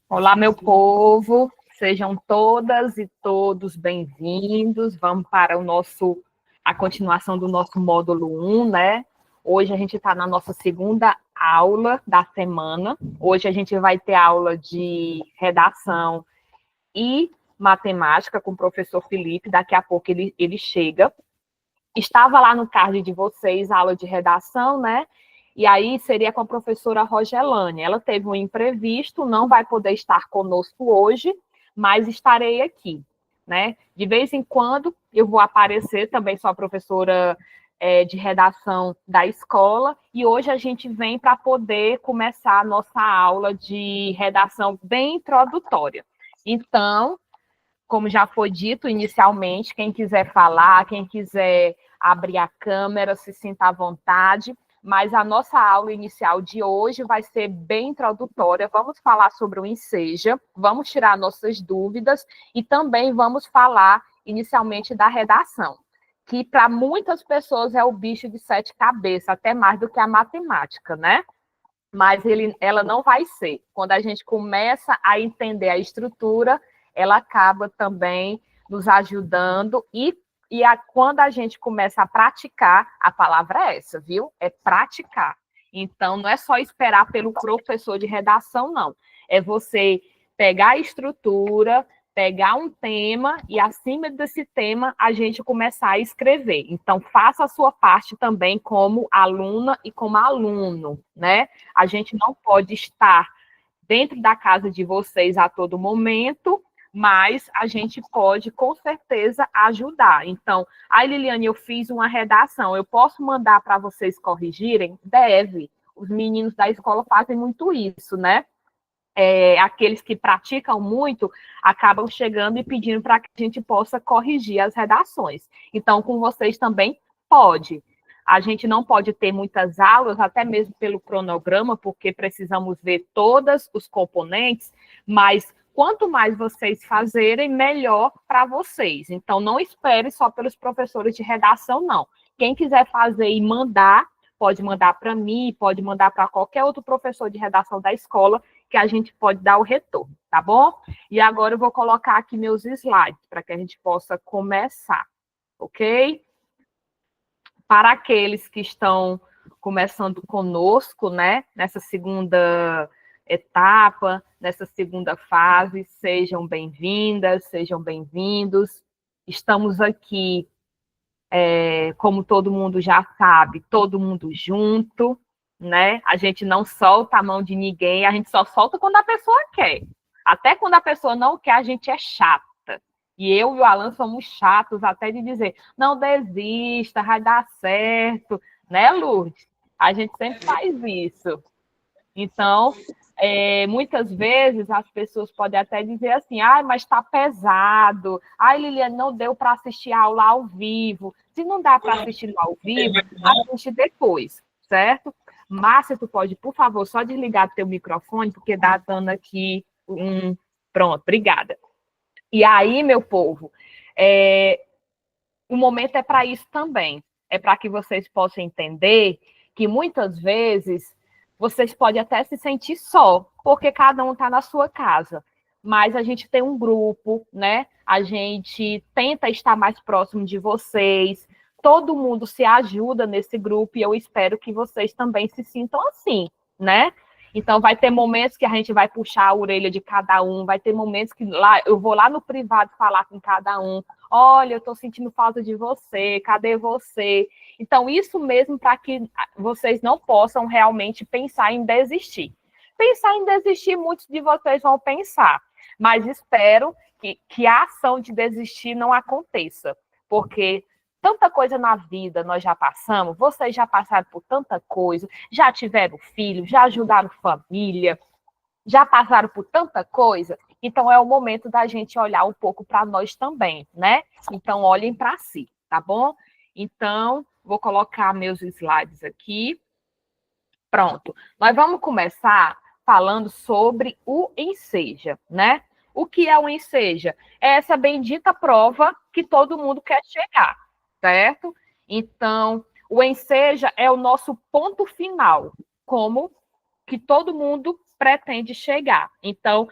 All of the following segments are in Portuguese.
Olá, meu povo, sejam todas e todos bem-vindos. Vamos para a continuação do nosso módulo 1, né? Hoje a gente está na nossa segunda aula da semana. Hoje a gente vai ter aula de redação e matemática com o professor Felipe. Daqui a pouco ele chega. Estava lá no card de vocês a aula de redação, né? E aí seria com a professora Rogelane. Ela teve um imprevisto, não vai poder estar conosco hoje, mas estarei aqui, né? De vez em quando eu vou aparecer, também sou a professora de redação da escola, e hoje a gente vem para poder começar a nossa aula de redação bem introdutória. Então, como já foi dito inicialmente, quem quiser falar, quem quiser abrir a câmera, se sinta à vontade, mas a nossa aula inicial de hoje vai ser bem introdutória. Vamos falar sobre o Enseja, vamos tirar nossas dúvidas e também vamos falar inicialmente da redação, que para muitas pessoas é o bicho de sete cabeças, até mais do que a matemática, né? Mas ela não vai ser. Quando a gente começa a entender a estrutura, ela acaba também nos ajudando quando a gente começa a praticar, a palavra é essa, viu? É praticar. Então, não é só esperar pelo professor de redação, não. É você pegar a estrutura, pegar um tema e, acima desse tema, a gente começar a escrever. Então, faça a sua parte também como aluna e como aluno, né? A gente não pode estar dentro da casa de vocês a todo momento, mas a gente pode, com certeza, ajudar. Então, Liliane, eu fiz uma redação, eu posso mandar para vocês corrigirem? Deve. Os meninos da escola fazem muito isso, né? Aqueles que praticam muito acabam chegando e pedindo para que a gente possa corrigir as redações. Então, com vocês também pode. A gente não pode ter muitas aulas, até mesmo pelo cronograma, porque precisamos ver todos os componentes, mas quanto mais vocês fazerem, melhor para vocês. Então, não espere só pelos professores de redação, não. Quem quiser fazer e mandar, pode mandar para mim, pode mandar para qualquer outro professor de redação da escola, que a gente pode dar o retorno, tá bom? E agora eu vou colocar aqui meus slides, para que a gente possa começar, ok? Para aqueles que estão começando conosco, né, nessa segunda etapa, nessa segunda fase, sejam bem-vindas, sejam bem-vindos. Estamos aqui, como todo mundo já sabe, todo mundo junto, né? A gente não solta a mão de ninguém, a gente só solta quando a pessoa quer. Até quando a pessoa não quer, a gente é chata. E eu e o Alan somos chatos até de dizer, não desista, vai dar certo, né, Lourdes? A gente sempre faz isso. Então, muitas vezes as pessoas podem até dizer assim, mas está pesado, Liliane, não deu para assistir a aula ao vivo. Se não dá para assistir ao vivo, assiste depois, certo? Márcia, tu pode, por favor, só desligar teu microfone, porque dá dando aqui Pronto, obrigada. E aí, meu povo, o momento é para isso também. É para que vocês possam entender que muitas vezes vocês podem até se sentir só, porque cada um está na sua casa. Mas a gente tem um grupo, né? A gente tenta estar mais próximo de vocês. Todo mundo se ajuda nesse grupo e eu espero que vocês também se sintam assim, né? Então, vai ter momentos que a gente vai puxar a orelha de cada um, vai ter momentos que eu vou lá no privado falar com cada um. Olha, eu estou sentindo falta de você, cadê você? Então, isso mesmo para que vocês não possam realmente pensar em desistir. Pensar em desistir, muitos de vocês vão pensar, mas espero que a ação de desistir não aconteça, porque tanta coisa na vida nós já passamos, vocês já passaram por tanta coisa, já tiveram filho, já ajudaram família, já passaram por tanta coisa, então é o momento da gente olhar um pouco para nós também, né? Então, olhem para si, tá bom? Então, vou colocar meus slides aqui. Pronto. Nós vamos começar falando sobre o Enseja, né? O que é o Enseja? É essa bendita prova que todo mundo quer chegar, certo? Então, o Enseja é o nosso ponto final, como que todo mundo pretende chegar. Então,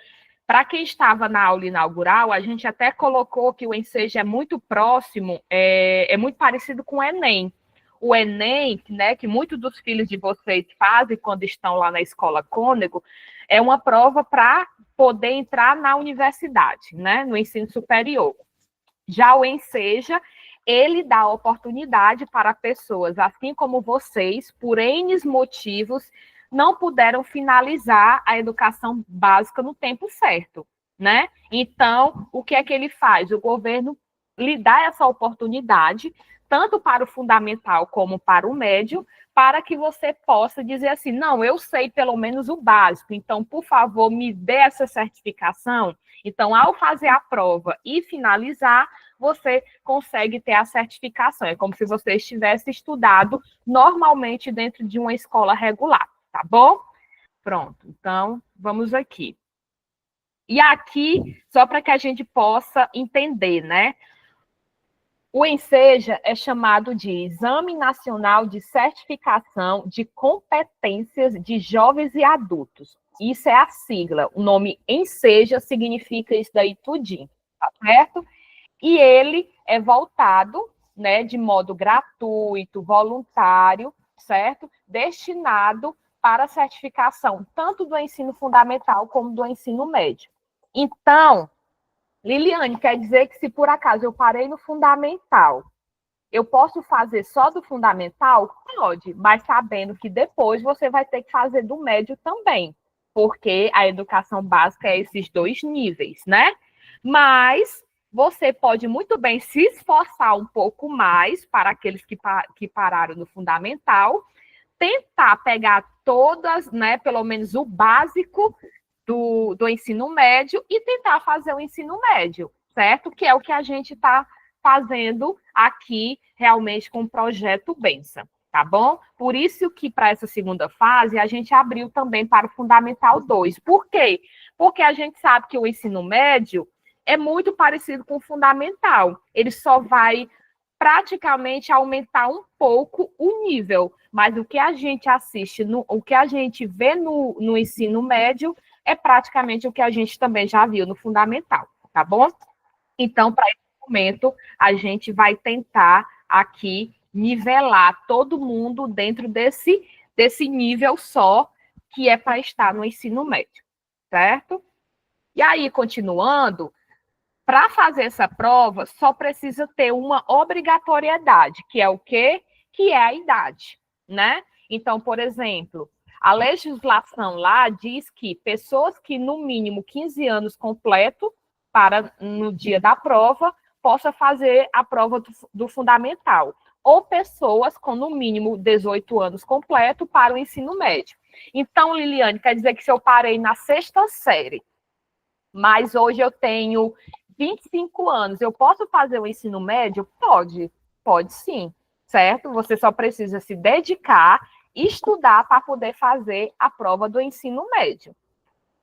Para quem estava na aula inaugural, a gente até colocou que o Enseja é muito próximo, é muito parecido com o Enem. O Enem, né, que muitos dos filhos de vocês fazem quando estão lá na escola Cônego, é uma prova para poder entrar na universidade, né, no ensino superior. Já o Enseja, ele dá oportunidade para pessoas, assim como vocês, por N motivos, não puderam finalizar a educação básica no tempo certo, né? Então, o que é que ele faz? O governo lhe dá essa oportunidade, tanto para o fundamental como para o médio, para que você possa dizer assim, não, eu sei pelo menos o básico, então, por favor, me dê essa certificação. Então, ao fazer a prova e finalizar, você consegue ter a certificação. É como se você estivesse estudado normalmente dentro de uma escola regular. Tá bom? Pronto, então vamos aqui. E aqui, só para que a gente possa entender, né? O Enseja é chamado de Exame Nacional de Certificação de Competências de Jovens e Adultos. Isso é a sigla. O nome Enseja significa isso daí tudinho, tá certo? E ele é voltado, né, de modo gratuito, voluntário, certo? Destinado para a certificação, tanto do ensino fundamental como do ensino médio. Então, Liliane, quer dizer que se por acaso eu parei no fundamental, eu posso fazer só do fundamental? Pode, mas sabendo que depois você vai ter que fazer do médio também, porque a educação básica é esses 2 níveis, né? Mas você pode muito bem se esforçar um pouco mais para aqueles que pararam no fundamental, tentar pegar todas, né, pelo menos o básico do ensino médio e tentar fazer o ensino médio, certo? Que é o que a gente está fazendo aqui realmente com o projeto Benção, tá bom? Por isso que para essa segunda fase a gente abriu também para o Fundamental 2. Por quê? Porque a gente sabe que o ensino médio é muito parecido com o fundamental. Ele só vai praticamente aumentar um pouco o nível, mas o que a gente assiste, o que a gente vê no ensino médio é praticamente o que a gente também já viu no fundamental, tá bom? Então, para esse momento, a gente vai tentar aqui nivelar todo mundo dentro desse nível só, que é para estar no ensino médio, certo? E aí, continuando, para fazer essa prova, só precisa ter uma obrigatoriedade, que é o quê? Que é a idade, né? Então, por exemplo, a legislação lá diz que pessoas que no mínimo 15 anos completo para no dia da prova possa fazer a prova do fundamental, ou pessoas com no mínimo 18 anos completo para o ensino médio. Então, Liliane, quer dizer que se eu parei na 6ª série, mas hoje eu tenho 25 anos, eu posso fazer o ensino médio? Pode sim, certo? Você só precisa se dedicar, estudar para poder fazer a prova do ensino médio.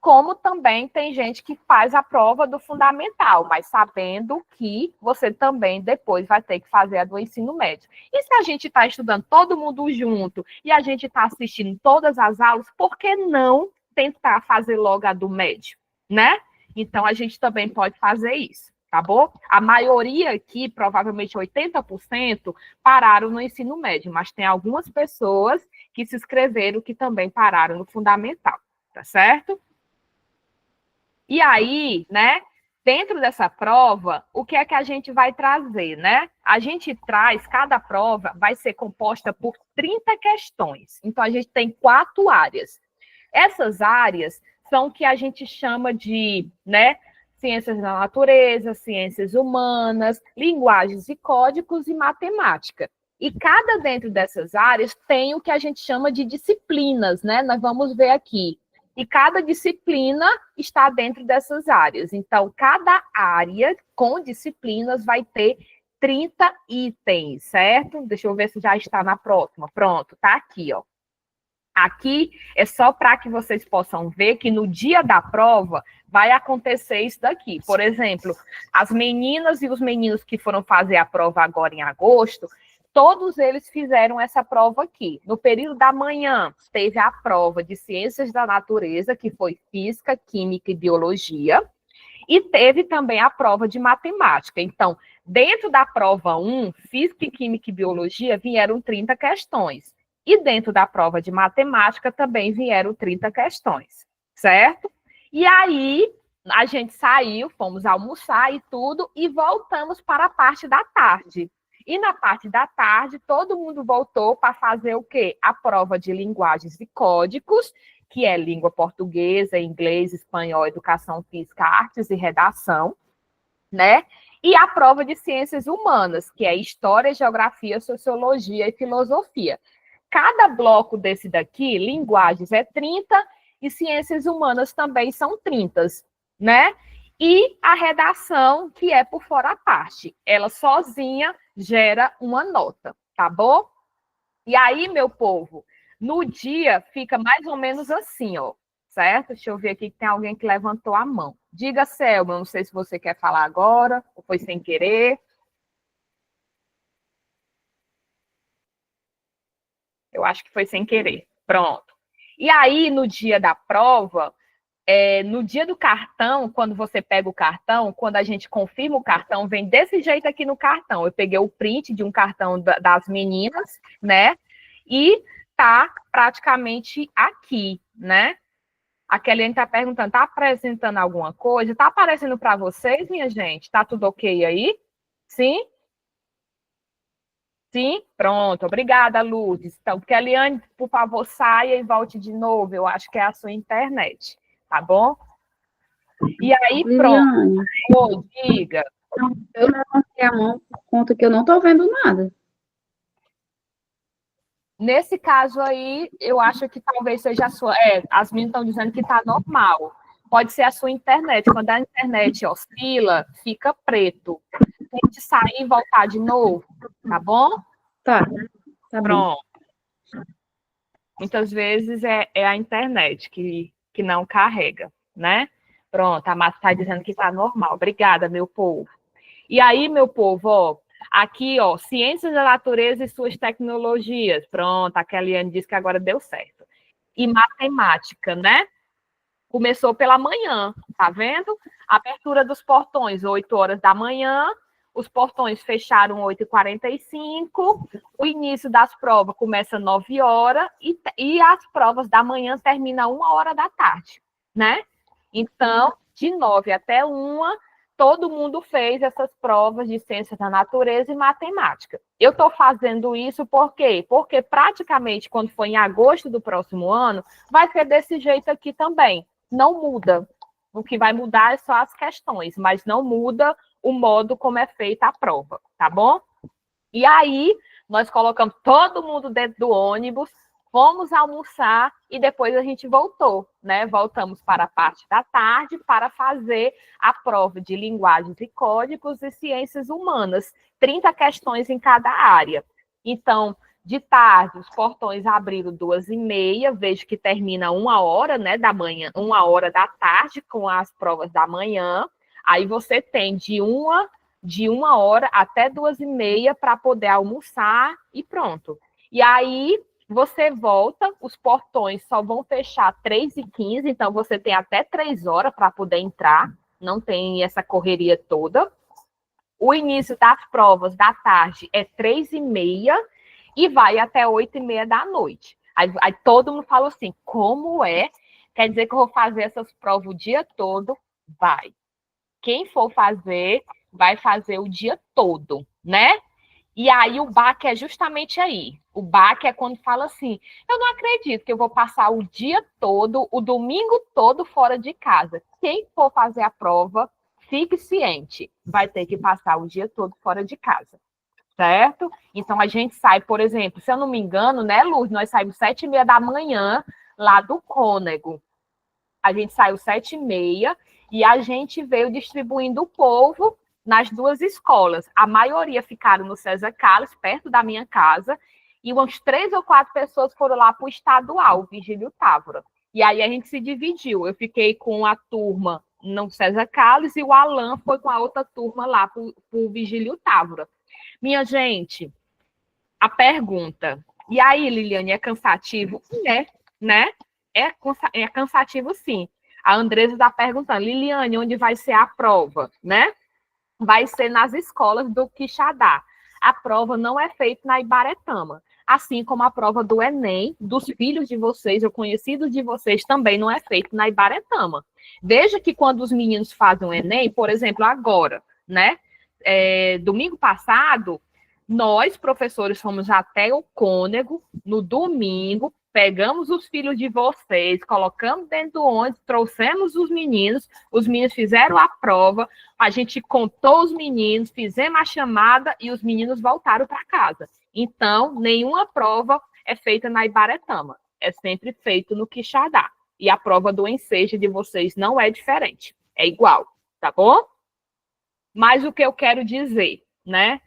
Como também tem gente que faz a prova do fundamental, mas sabendo que você também depois vai ter que fazer a do ensino médio. E se a gente está estudando todo mundo junto e a gente está assistindo todas as aulas, por que não tentar fazer logo a do médio, né? Então, a gente também pode fazer isso, tá bom? A maioria aqui, provavelmente 80%, pararam no ensino médio, mas tem algumas pessoas que se inscreveram que também pararam no fundamental, tá certo? E aí, né, dentro dessa prova, o que é que a gente vai trazer, né? A gente traz, cada prova vai ser composta por 30 questões. Então, a gente tem 4 áreas. Essas áreas são o que a gente chama de, né, ciências da natureza, ciências humanas, linguagens e códigos e matemática. E cada dentro dessas áreas tem o que a gente chama de disciplinas, né? Nós vamos ver aqui. E cada disciplina está dentro dessas áreas. Então, cada área com disciplinas vai ter 30 itens, certo? Deixa eu ver se já está na próxima. Pronto, tá aqui, ó. Aqui é só para que vocês possam ver que no dia da prova vai acontecer isso daqui. Por exemplo, as meninas e os meninos que foram fazer a prova agora em agosto Todos eles fizeram essa prova aqui. No período da manhã, teve a prova de Ciências da Natureza, que foi Física, Química e Biologia, e teve também a prova de Matemática. Então, dentro da prova 1, Física, Química e Biologia, vieram 30 questões. E dentro da prova de Matemática também vieram 30 questões, certo? E aí, a gente saiu, fomos almoçar e tudo, e voltamos para a parte da tarde. E na parte da tarde, todo mundo voltou para fazer o quê? A prova de linguagens e códigos, que é língua portuguesa, inglês, espanhol, educação física, artes e redação, né? E a prova de ciências humanas, que é história, geografia, sociologia e filosofia. Cada bloco desse daqui, linguagens é 30 e ciências humanas também são 30, né? E a redação, que é por fora a parte. Ela sozinha gera uma nota, tá bom? E aí, meu povo, no dia fica mais ou menos assim, ó, certo? Deixa eu ver aqui que tem alguém que levantou a mão. Diga, Selma, não sei se você quer falar agora, ou foi sem querer. Eu acho que foi sem querer. Pronto. E aí, no dia da prova, no dia do cartão, quando você pega o cartão, quando a gente confirma o cartão, vem desse jeito aqui no cartão. Eu peguei o print de um cartão das meninas, né? E tá praticamente aqui, né? A Kelly está perguntando, tá apresentando alguma coisa? Tá aparecendo para vocês, minha gente? Tá tudo ok aí? Sim? Sim? Pronto. Obrigada, Lourdes. Então, Kellyanne, por favor, saia e volte de novo. Eu acho que é a sua internet, tá bom? E aí, Liliane, pronto. Diga. eu levantei a mão por conta que eu não estou vendo nada. Nesse caso aí, eu acho que talvez seja a sua. As meninas estão dizendo que está normal. Pode ser a sua internet. Quando a internet oscila, fica preto. Tente sair e voltar de novo, tá bom? Tá, tá bom. Pronto. Muitas vezes é a internet que não carrega, né? Pronto, a Márcia está dizendo que está normal. Obrigada, meu povo. E aí, meu povo, ó, aqui, ó, ciências da natureza e suas tecnologias. Pronto, a Kellyanne disse que agora deu certo. E matemática, né? Começou pela manhã, tá vendo? Abertura dos portões, 8 horas da manhã. Os portões fecharam 8h45. O início das provas começa 9 horas e as provas da manhã terminam 1 hora da tarde, né? Então, de 9 até 1, todo mundo fez essas provas de ciências da natureza e matemática. Eu estou fazendo isso por quê? Porque praticamente quando for em agosto do próximo ano, vai ser desse jeito aqui também. Não muda. O que vai mudar é só as questões, mas não muda o modo como é feita a prova, tá bom? E aí, nós colocamos todo mundo dentro do ônibus, fomos almoçar e depois a gente voltou, né? Voltamos para a parte da tarde para fazer a prova de linguagens e códigos e ciências humanas, 30 questões em cada área. Então, de tarde, os portões abriram 2h30, vejo que termina 1 hora, né, da manhã, 1 hora da tarde com as provas da manhã. Aí você tem de 1 hora até 2h30 para poder almoçar e pronto. E aí você volta, os portões só vão fechar 3h15, então você tem até 3 horas para poder entrar, não tem essa correria toda. O início das provas da tarde é 3h30 e vai até 8h30 da noite. Aí todo mundo fala assim, como é? Quer dizer que eu vou fazer essas provas o dia todo? Vai. Quem for fazer, vai fazer o dia todo, né? E aí o baque é justamente aí. O baque é quando fala assim, eu não acredito que eu vou passar o dia todo, o domingo todo fora de casa. Quem for fazer a prova, fique ciente, vai ter que passar o dia todo fora de casa, certo? Então a gente sai, por exemplo, se eu não me engano, né, Luz, nós saímos 7h30 da manhã lá do Cônego. A gente saiu 7h30 e a gente veio distribuindo o povo nas 2 escolas. A maioria ficaram no César Carlos, perto da minha casa, e umas 3 ou 4 pessoas foram lá para o estadual, Vigílio Távora. E aí a gente se dividiu. Eu fiquei com a turma no César Carlos e o Alan foi com a outra turma lá para o Vigílio Távora. Minha gente, a pergunta. E aí, Liliane, é cansativo? É, né? É cansativo, sim. A Andresa está perguntando, Liliane, onde vai ser a prova, né? Vai ser nas escolas do Quixadá. A prova não é feita na Ibaretama. Assim como a prova do Enem, dos filhos de vocês, ou conhecidos de vocês, também não é feita na Ibaretama. Veja que quando os meninos fazem o Enem, por exemplo, agora, né? Domingo passado, nós, professores, fomos até o Cônego, no domingo, pegamos os filhos de vocês, colocamos dentro do ônibus, trouxemos os meninos fizeram a prova, a gente contou os meninos, fizemos a chamada e os meninos voltaram para casa. Então, nenhuma prova é feita na Ibaretama, é sempre feito no Quixadá. E a prova do ensejo de vocês não é diferente, é igual, tá bom? Mas o que eu quero dizer, né?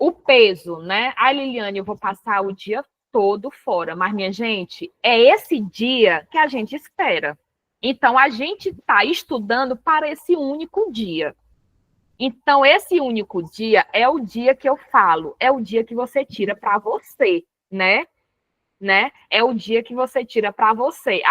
O peso, né? Ai, Liliane, eu vou passar o dia todo fora, mas, minha gente, é esse dia que a gente espera. Então, a gente está estudando para esse único dia. Então, esse único dia é o dia que eu falo, é o dia que você tira para você, né? É o dia que você tira para você.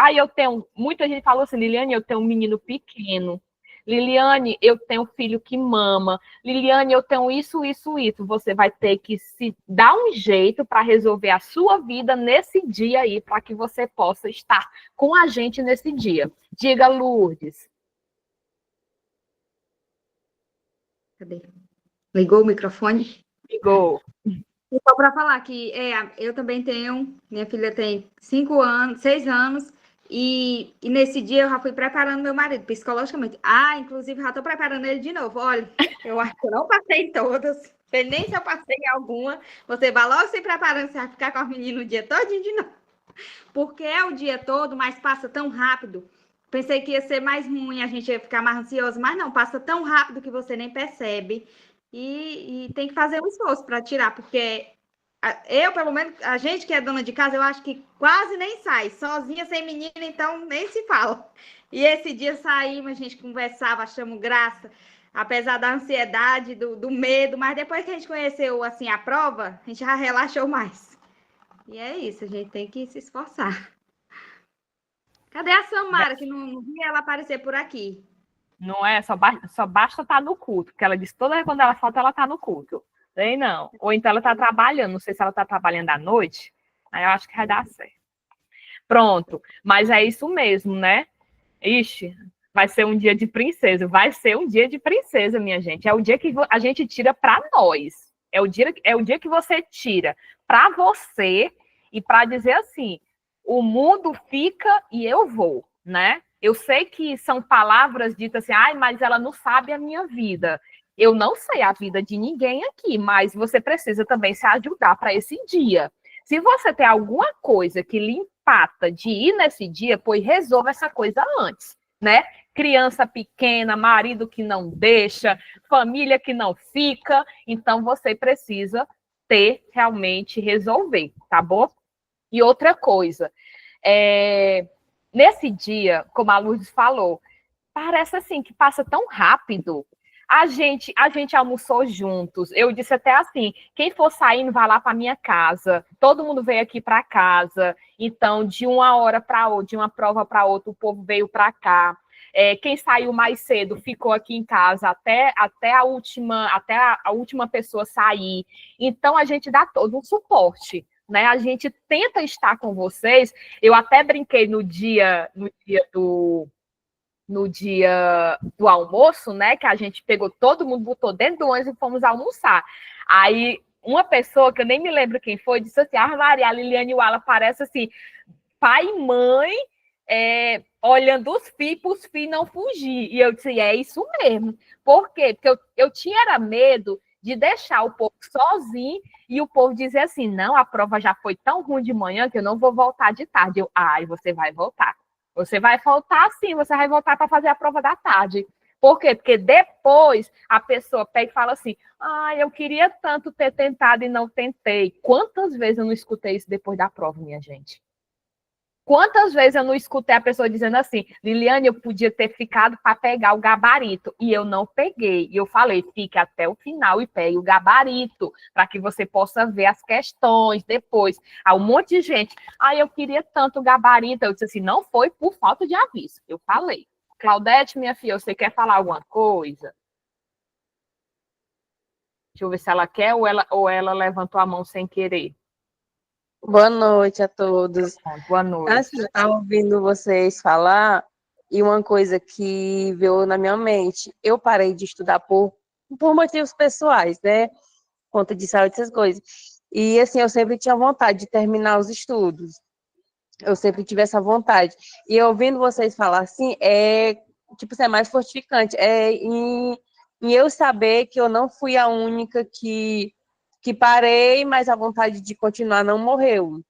Muita gente falou assim, Liliane, eu tenho um menino pequeno. Liliane, eu tenho um filho que mama. Liliane, eu tenho isso, isso, isso. Você vai ter que se dar um jeito para resolver a sua vida nesse dia aí, para que você possa estar com a gente nesse dia. Diga, Lourdes. Cadê? Ligou o microfone? Ligou. Só para falar que eu também tenho, minha filha tem 5 anos, 6 anos, e nesse dia eu já fui preparando meu marido psicologicamente. Inclusive já estou preparando ele de novo. Olha, eu acho que eu não passei em todas, nem se eu passei em alguma. Você vai logo se preparando, você vai ficar com a menina o dia todo de novo. Porque é o dia todo, mas passa tão rápido. Pensei que ia ser mais ruim, a gente ia ficar mais ansioso, mas não, passa tão rápido que você nem percebe. E tem que fazer um esforço para tirar, porque pelo menos, a gente que é dona de casa, eu acho que quase nem sai, sozinha, sem menina, então nem se fala. E esse dia saímos, a gente conversava, achamos graça, apesar da ansiedade, do medo, mas depois que a gente conheceu, assim, a prova, a gente já relaxou mais. E é isso, a gente tem que se esforçar. Cadê a Samara, que não vi ela aparecer por aqui? Não é? Só basta estar no culto, porque ela diz que toda vez quando ela falta, ela está no culto. Sei não. Ou então ela está trabalhando, não sei se ela está trabalhando à noite, aí eu acho que vai dar certo. Pronto, mas é isso mesmo, né? Ixi, vai ser um dia de princesa, vai ser um dia de princesa, minha gente. É o dia que a gente tira para nós. É o dia que você tira para você e para dizer assim, o mundo fica e eu vou, né? Eu sei que são palavras ditas assim, mas ela não sabe a minha vida. Eu não sei a vida de ninguém aqui, mas você precisa também se ajudar para esse dia. Se você tem alguma coisa que lhe empata de ir nesse dia, pois resolva essa coisa antes, né? Criança pequena, marido que não deixa, família que não fica, então você precisa realmente resolver, tá bom? E outra coisa, nesse dia, como a Lourdes falou, parece assim que passa tão rápido. A gente almoçou juntos. Eu disse até assim: quem for saindo, vai lá para minha casa. Todo mundo veio aqui para casa. Então, de uma hora para outra, de uma prova para outra, o povo veio para cá. Quem saiu mais cedo ficou aqui em casa até a última pessoa sair. Então, a gente dá todo um suporte. Né? A gente tenta estar com vocês. Eu até brinquei no dia do almoço, né? Que a gente pegou todo mundo, botou dentro do ônibus e fomos almoçar. Aí uma pessoa, que eu nem me lembro quem foi, disse assim: Maria, a Liliane Wala parece assim, pai e mãe olhando os filhos para os filhos não fugir. E eu disse: é isso mesmo. Por quê? Porque eu tinha medo de deixar o povo sozinho e o povo dizer assim: não, a prova já foi tão ruim de manhã que eu não vou voltar de tarde. Você vai voltar. Você vai voltar sim, você vai voltar para fazer a prova da tarde. Por quê? Porque depois a pessoa pega e fala assim: eu queria tanto ter tentado e não tentei. Quantas vezes eu não escutei isso depois da prova, minha gente? Quantas vezes eu não escutei a pessoa dizendo assim, Liliane, eu podia ter ficado para pegar o gabarito, e eu não peguei. E eu falei, fique até o final e pegue o gabarito, para que você possa ver as questões depois. Há um monte de gente, eu queria tanto o gabarito. Eu disse assim, não foi por falta de aviso. Eu falei. Claudete, minha filha, você quer falar alguma coisa? Deixa eu ver se ela quer ou ela levantou a mão sem querer. Boa noite a todos. Boa noite. Assim, eu estava ouvindo vocês falar e uma coisa que veio na minha mente, eu parei de estudar por motivos pessoais, né? Conta de saúde, essas coisas. E assim, eu sempre tinha vontade de terminar os estudos. Eu sempre tive essa vontade. E ouvindo vocês falar assim, tipo, é mais fortificante. Em eu saber que eu não fui a única que parei, mas a vontade de continuar não morreu.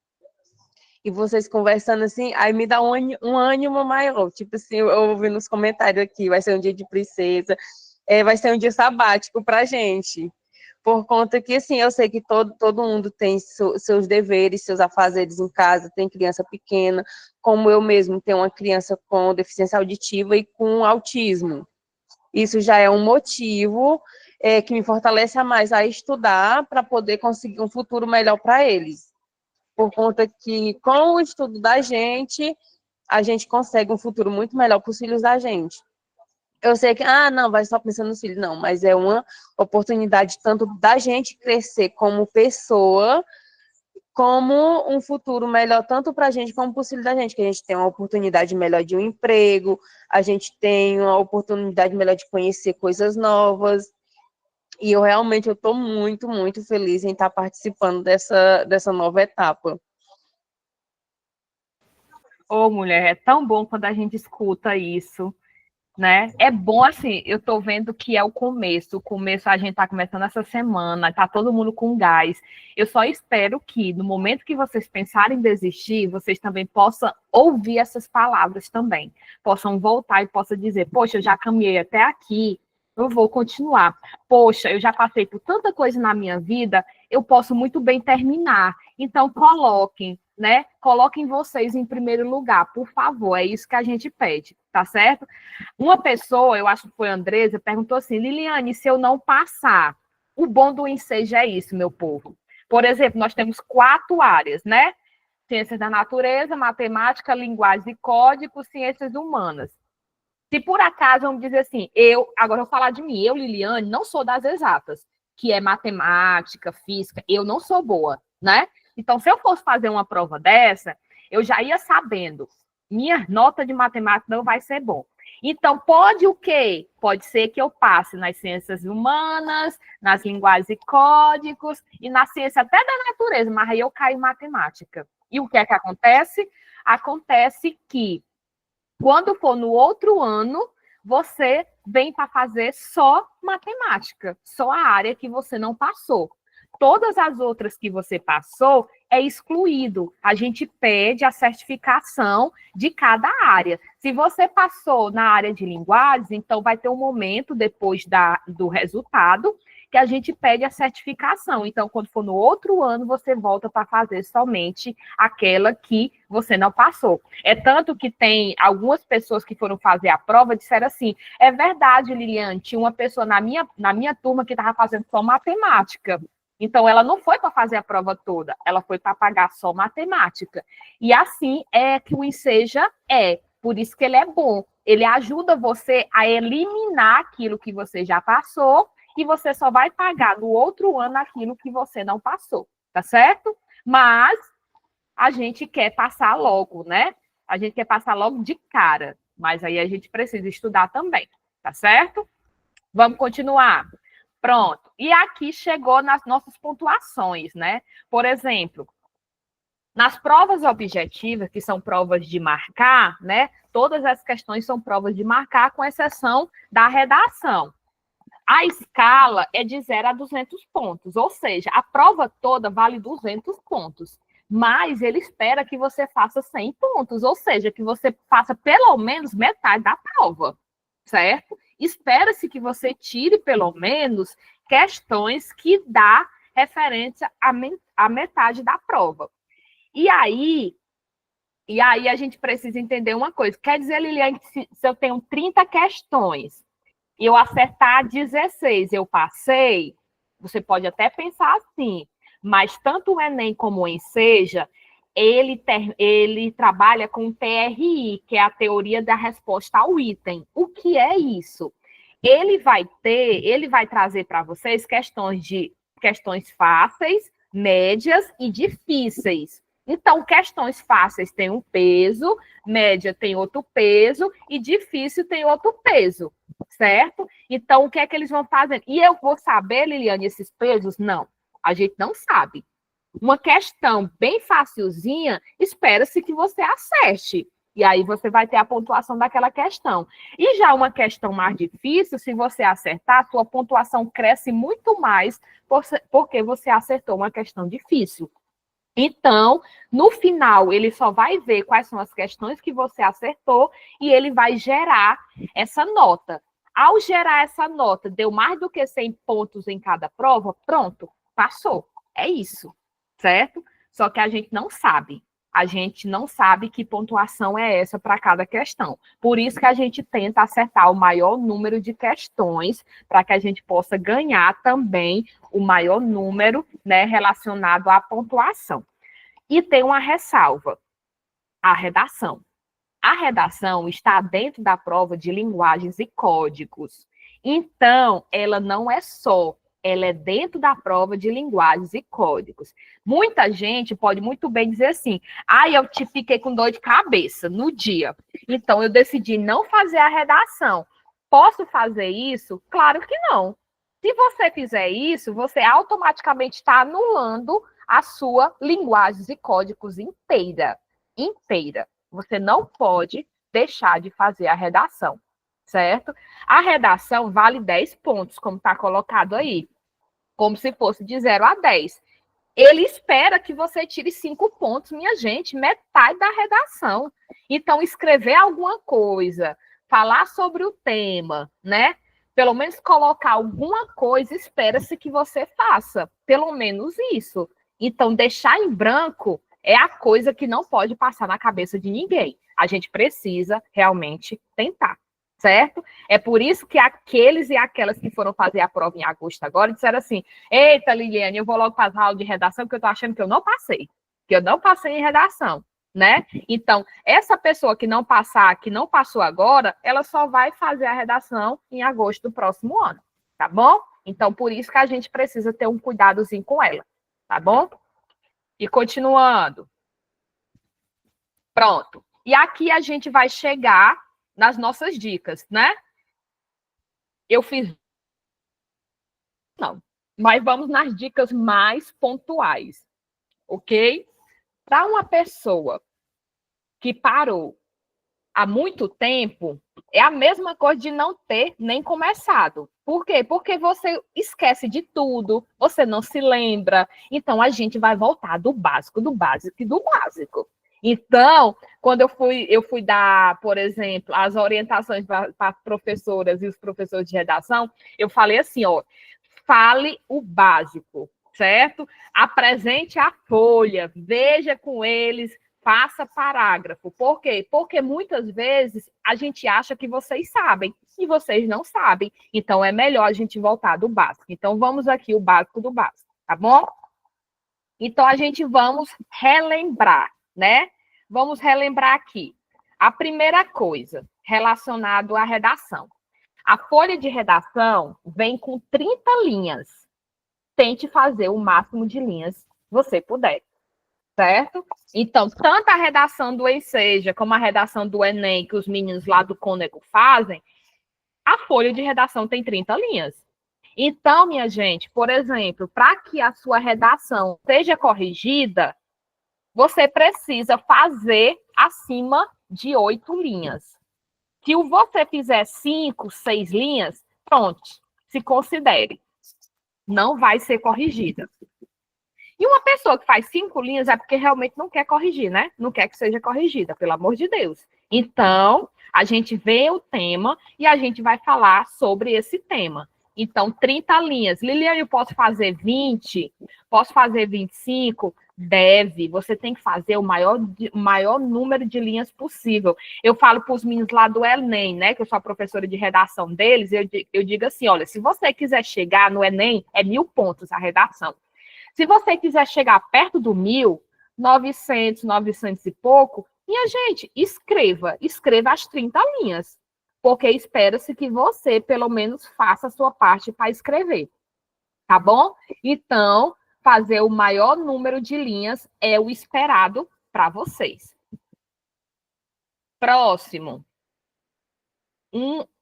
E vocês conversando assim, aí me dá um ânimo maior. Tipo assim, eu ouvi nos comentários aqui, vai ser um dia de princesa, vai ser um dia sabático pra gente. Por conta que, assim, eu sei que todo mundo tem seus deveres, seus afazeres em casa, tem criança pequena, como eu mesmo tenho uma criança com deficiência auditiva e com autismo. Isso já é um motivo que me fortalece a mais a estudar para poder conseguir um futuro melhor para eles. Por conta que, com o estudo da gente, a gente consegue um futuro muito melhor para os filhos da gente. Eu sei que, não, vai só pensando nos filhos. Não, mas é uma oportunidade tanto da gente crescer como pessoa, como um futuro melhor tanto para a gente como para os filhos da gente, que a gente tem uma oportunidade melhor de um emprego, a gente tem uma oportunidade melhor de conhecer coisas novas. E eu realmente estou muito, muito feliz em estar participando dessa nova etapa. Mulher, é tão bom quando a gente escuta isso, né? É bom, assim, eu tô vendo que é o começo a gente tá começando essa semana, tá todo mundo com gás. Eu só espero que, no momento que vocês pensarem em desistir, vocês também possam ouvir essas palavras também, possam voltar e possam dizer, poxa, eu já caminhei até aqui, eu vou continuar. Poxa, eu já passei por tanta coisa na minha vida, eu posso muito bem terminar. Então, coloquem, né? Coloquem vocês em primeiro lugar, por favor. É isso que a gente pede, tá certo? Uma pessoa, eu acho que foi a Andresa, perguntou assim, Liliane, se eu não passar, o bom do ensejo é isso, meu povo. Por exemplo, nós temos 4 áreas, né? Ciências da natureza, matemática, linguagem e código, ciências humanas. Se por acaso, vamos dizer assim, agora eu vou falar de mim, eu, Liliane, não sou das exatas, que é matemática, física, eu não sou boa, né? Então, se eu fosse fazer uma prova dessa, eu já ia sabendo, minha nota de matemática não vai ser bom. Então, pode o quê? Pode ser que eu passe nas ciências humanas, nas linguagens e códigos, e na ciência até da natureza, mas aí eu caio em matemática. E o que é que acontece? Acontece que quando for no outro ano, você vem para fazer só matemática, só a área que você não passou. Todas as outras que você passou é excluído. A gente pede a certificação de cada área. Se você passou na área de linguagens, então vai ter um momento depois do resultado que a gente pede a certificação. Então, quando for no outro ano, você volta para fazer somente aquela que você não passou. É tanto que tem algumas pessoas que foram fazer a prova disseram assim, é verdade, Liliane, tinha uma pessoa na minha turma que estava fazendo só matemática. Então, ela não foi para fazer a prova toda, ela foi para pagar só matemática. E assim é que o Enseja é. Por isso que ele é bom. Ele ajuda você a eliminar aquilo que você já passou e você só vai pagar no outro ano aquilo que você não passou, tá certo? Mas a gente quer passar logo, né? A gente quer passar logo de cara, mas aí a gente precisa estudar também, tá certo? Vamos continuar. Pronto. E aqui chegou nas nossas pontuações, né? Por exemplo, nas provas objetivas, que são provas de marcar, né? Todas as questões são provas de marcar, com exceção da redação. A escala é de 0 a 200 pontos, ou seja, a prova toda vale 200 pontos, mas ele espera que você faça 100 pontos, ou seja, que você faça pelo menos metade da prova, certo? Espera-se que você tire pelo menos questões que dá referência à metade da prova. E aí, E aí a gente precisa entender uma coisa. Quer dizer, Liliane, que se eu tenho 30 questões e eu acertar 16, eu passei? Você pode até pensar assim, mas tanto o Enem como o Enseja, ele trabalha com o TRI, que é a teoria da resposta ao item. O que é isso? Ele vai trazer para vocês questões fáceis, médias e difíceis. Então, questões fáceis têm um peso, média tem outro peso e difícil tem outro peso, certo? Então, o que é que eles vão fazer? E eu vou saber, Liliane, esses pesos? Não, a gente não sabe. Uma questão bem facilzinha, espera-se que você acerte. E aí você vai ter a pontuação daquela questão. E já uma questão mais difícil, se você acertar, sua pontuação cresce muito mais porque você acertou uma questão difícil. Então, no final, ele só vai ver quais são as questões que você acertou e ele vai gerar essa nota. Ao gerar essa nota, deu mais do que 100 pontos em cada prova, pronto, passou. É isso, certo? Só que a gente não sabe. A gente não sabe que pontuação é essa para cada questão. Por isso que a gente tenta acertar o maior número de questões, para que a gente possa ganhar também o maior número, né, relacionado à pontuação. E tem uma ressalva: a redação. A redação está dentro da prova de linguagens e códigos. Então, ela não é só, ela é dentro da prova de linguagens e códigos. Muita gente pode muito bem dizer assim: eu fiquei com dor de cabeça no dia, então eu decidi não fazer a redação. Posso fazer isso? Claro que não. Se você fizer isso, você automaticamente está anulando a sua linguagens e códigos inteira. Você não pode deixar de fazer a redação, certo? A redação vale 10 pontos, como está colocado aí, como se fosse de 0 a 10. Ele espera que você tire 5 pontos, minha gente, metade da redação. Então, escrever alguma coisa, falar sobre o tema, né? Pelo menos colocar alguma coisa, espera-se que você faça. Pelo menos isso. Então, deixar em branco é a coisa que não pode passar na cabeça de ninguém. A gente precisa realmente tentar, certo? É por isso que aqueles e aquelas que foram fazer a prova em agosto agora disseram assim: eita, Liliane, eu vou logo fazer a aula de redação, porque eu tô achando que eu não passei. Que eu não passei em redação, né? Então, essa pessoa que não passar, que não passou agora, ela só vai fazer a redação em agosto do próximo ano, tá bom? Então, por isso que a gente precisa ter um cuidadozinho com ela, tá bom? E continuando. Pronto. E aqui a gente vai chegar nas nossas dicas, né? Eu fiz... Não. Mas vamos nas dicas mais pontuais, ok? Para uma pessoa que parou há muito tempo, é a mesma coisa de não ter nem começado. Por quê? Porque você esquece de tudo, você não se lembra. Então, a gente vai voltar do básico, do básico e do básico. Então, quando eu fui dar, por exemplo, as orientações para as professoras e os professores de redação, eu falei assim, ó, fale o básico, certo? Apresente a folha, veja com eles, faça parágrafo. Por quê? Porque muitas vezes a gente acha que vocês sabem e vocês não sabem. Então, é melhor a gente voltar do básico. Então, vamos aqui o básico do básico, tá bom? Então, a gente vamos relembrar, né? Vamos relembrar aqui. A primeira coisa relacionada à redação. A folha de redação vem com 30 linhas. Tente fazer o máximo de linhas que você puder, certo? Então, tanto a redação do Enseja como a redação do Enem, que os meninos lá do Cônego fazem, a folha de redação tem 30 linhas. Então, minha gente, por exemplo, para que a sua redação seja corrigida, você precisa fazer acima de 8 linhas. Se você fizer 5, 6 linhas, pronto, se considere. Não vai ser corrigida. E uma pessoa que faz 5 linhas é porque realmente não quer corrigir, né? Não quer que seja corrigida, pelo amor de Deus. Então, a gente vê o tema e a gente vai falar sobre esse tema. Então, 30 linhas. Liliane, eu posso fazer 20? Posso fazer 25? Deve. Você tem que fazer o maior número de linhas possível. Eu falo para os meninos lá do Enem, né? Que eu sou a professora de redação deles, eu digo assim, olha, se você quiser chegar no Enem, é 1.000 pontos a redação. Se você quiser chegar perto do 1.000, 900 e pouco, minha gente, escreva as 30 linhas, porque espera-se que você, pelo menos, faça a sua parte para escrever, tá bom? Então, fazer o maior número de linhas é o esperado para vocês. Próximo.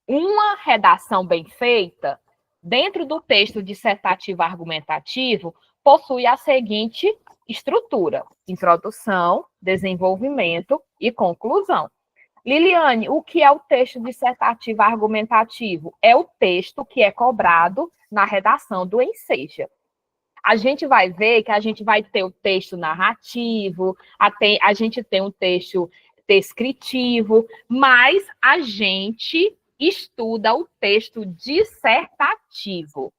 Uma redação bem feita, dentro do texto dissertativo argumentativo, possui a seguinte estrutura: introdução, desenvolvimento e conclusão. Liliane, o que é o texto dissertativo argumentativo? É o texto que é cobrado na redação do Enseja. A gente vai ver que a gente vai ter o texto narrativo, a gente tem um texto descritivo, mas a gente estuda o texto dissertativo.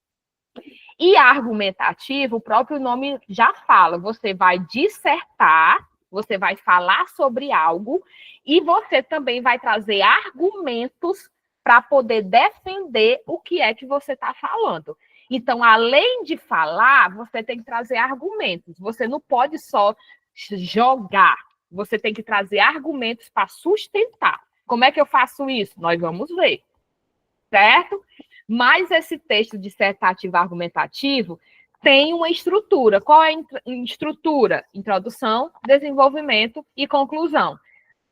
E argumentativo, o próprio nome já fala, você vai dissertar, você vai falar sobre algo e você também vai trazer argumentos para poder defender o que é que você está falando. Então, além de falar, você tem que trazer argumentos. Você não pode só jogar, você tem que trazer argumentos para sustentar. Como é que eu faço isso? Nós vamos ver, certo? Mas esse texto dissertativo argumentativo tem uma estrutura. Qual é a estrutura? Introdução, desenvolvimento e conclusão.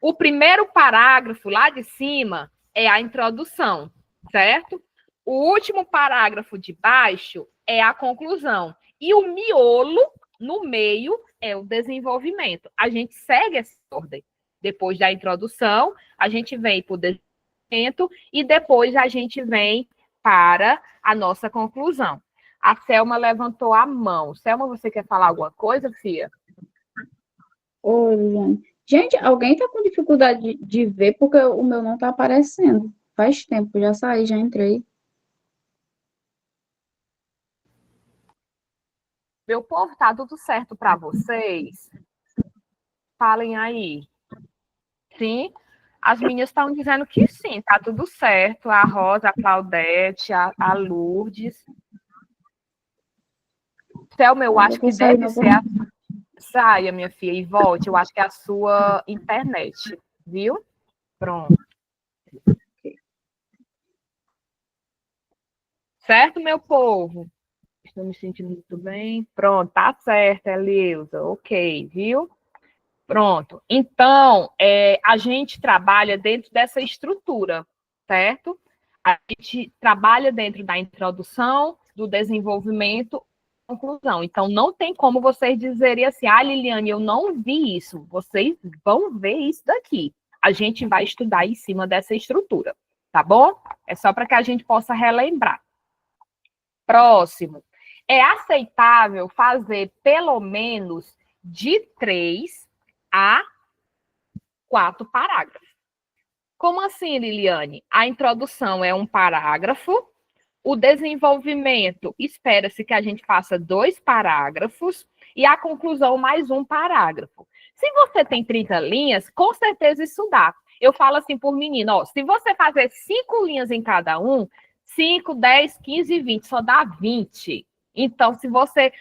O primeiro parágrafo lá de cima é a introdução, certo? O último parágrafo de baixo é a conclusão. E o miolo, no meio, é o desenvolvimento. A gente segue essa ordem. Depois da introdução, a gente vem para o desenvolvimento e depois a gente vem para a nossa conclusão. A Selma levantou a mão. Selma, você quer falar alguma coisa, Fia? Oi, Liliane. Gente, alguém tá com dificuldade de ver porque o meu não tá aparecendo. Faz tempo, já saí, já entrei. Meu povo, tá tudo certo para vocês? Falem aí. Sim? As meninas estão dizendo que sim, tá tudo certo. A Rosa, a Claudete, a Lourdes. Selma, eu acho que deve ser a... Saia, minha filha, e volte. Eu acho que é a sua internet, viu? Pronto. Certo, meu povo? Estou me sentindo muito bem. Pronto, tá certo, Eleusa. Ok, viu? Pronto. Então, a gente trabalha dentro dessa estrutura, certo? A gente trabalha dentro da introdução, do desenvolvimento e conclusão. Então, não tem como vocês dizerem assim, Liliane, eu não vi isso. Vocês vão ver isso daqui. A gente vai estudar em cima dessa estrutura, tá bom? É só para que a gente possa relembrar. Próximo. É aceitável fazer pelo menos de 3 a 4 parágrafos. Como assim, Liliane? A introdução é um parágrafo, o desenvolvimento espera-se que a gente faça 2 parágrafos e a conclusão mais um parágrafo. Se você tem 30 linhas, com certeza isso dá. Eu falo assim por menino, ó, se você fazer 5 linhas em cada um, 5, 10, 15 e 20, só dá 20. Então, se você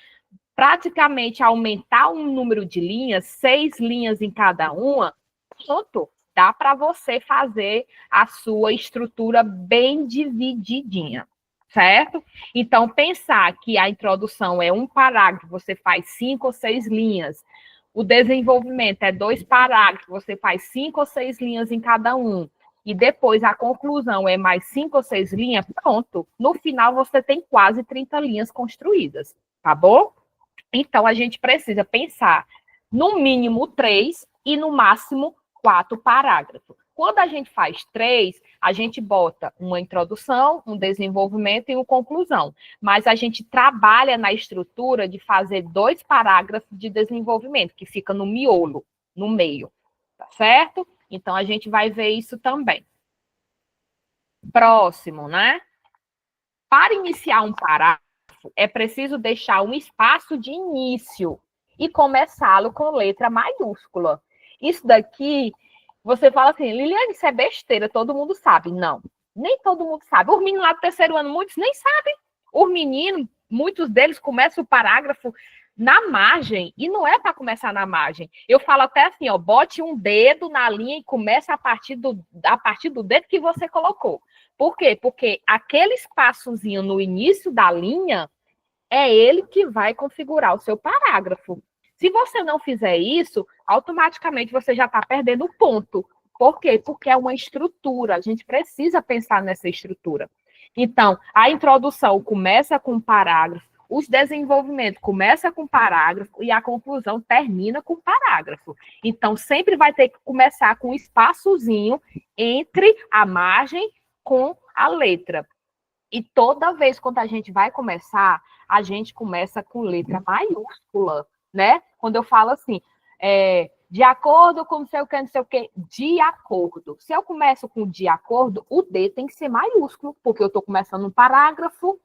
praticamente aumentar o número de linhas, 6 linhas em cada uma, pronto, dá para você fazer a sua estrutura bem divididinha, certo? Então, pensar que a introdução é um parágrafo, você faz 5 ou 6 linhas, o desenvolvimento é 2 parágrafos, você faz 5 ou 6 linhas em cada um, e depois a conclusão é mais 5 ou 6 linhas, pronto. No final, você tem quase 30 linhas construídas, tá bom? Então, a gente precisa pensar no mínimo 3 e no máximo 4 parágrafos. Quando a gente faz 3, a gente bota uma introdução, um desenvolvimento e uma conclusão. Mas a gente trabalha na estrutura de fazer 2 parágrafos de desenvolvimento, que fica no miolo, no meio. Tá certo? Então, a gente vai ver isso também. Próximo, né? Para iniciar um parágrafo, é preciso deixar um espaço de início e começá-lo com letra maiúscula. Isso daqui, você fala assim, Liliane, isso é besteira, todo mundo sabe. Não, nem todo mundo sabe. Os meninos lá do terceiro ano, muitos nem sabem. Os meninos, muitos deles começam o parágrafo na margem, e não é para começar na margem. Eu falo até assim, ó, bote um dedo na linha e comece a partir do dedo que você colocou. Por quê? Porque aquele espaçozinho no início da linha é ele que vai configurar o seu parágrafo. Se você não fizer isso, automaticamente você já está perdendo o ponto. Por quê? Porque é uma estrutura, a gente precisa pensar nessa estrutura. Então, a introdução começa com parágrafo, os desenvolvimentos começa com parágrafo e a conclusão termina com parágrafo. Então, sempre vai ter que começar com um espaçozinho entre a margem com a letra. E toda vez quando a gente vai começar, a gente começa com letra maiúscula, né? Quando eu falo assim, de acordo com não sei o que, de acordo. Se eu começo com de acordo, o D tem que ser maiúsculo, porque eu estou começando um parágrafo,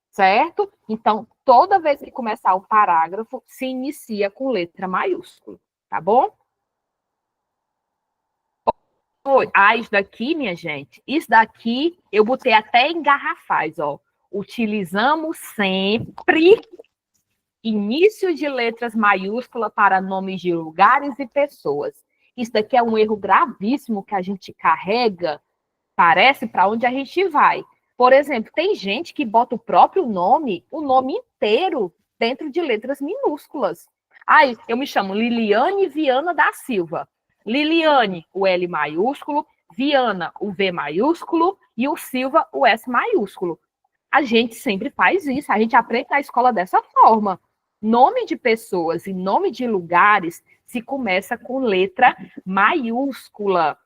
certo? Então, toda vez que começar o parágrafo, se inicia com letra maiúscula, tá bom? Isso daqui, minha gente, isso daqui eu botei até em garrafais, ó. Utilizamos sempre início de letras maiúsculas para nomes de lugares e pessoas. Isso daqui é um erro gravíssimo que a gente carrega, parece, para onde a gente vai. Por exemplo, tem gente que bota o próprio nome, o nome inteiro, dentro de letras minúsculas. Aí, eu me chamo Liliane Viana da Silva. Liliane, o L maiúsculo, Viana, o V maiúsculo, e o Silva, o S maiúsculo. A gente sempre faz isso, a gente aprende na escola dessa forma. Nome de pessoas e nome de lugares se começa com letra maiúscula.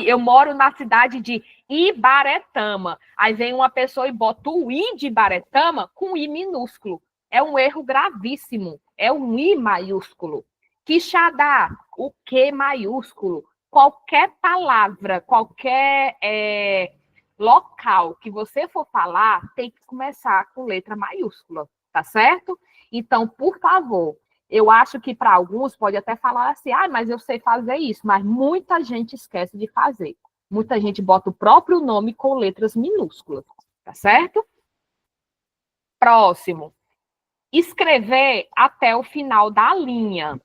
Eu moro na cidade de Ibaretama. Aí vem uma pessoa e bota o I de Ibaretama com I minúsculo. É um erro gravíssimo. É um I maiúsculo. Quixadá, o Q maiúsculo. Qualquer palavra, qualquer local que você for falar, tem que começar com letra maiúscula, tá certo? Então, por favor, eu acho que para alguns pode até falar assim, mas eu sei fazer isso, mas muita gente esquece de fazer. Muita gente bota o próprio nome com letras minúsculas, tá certo? Próximo. Escrever até o final da linha.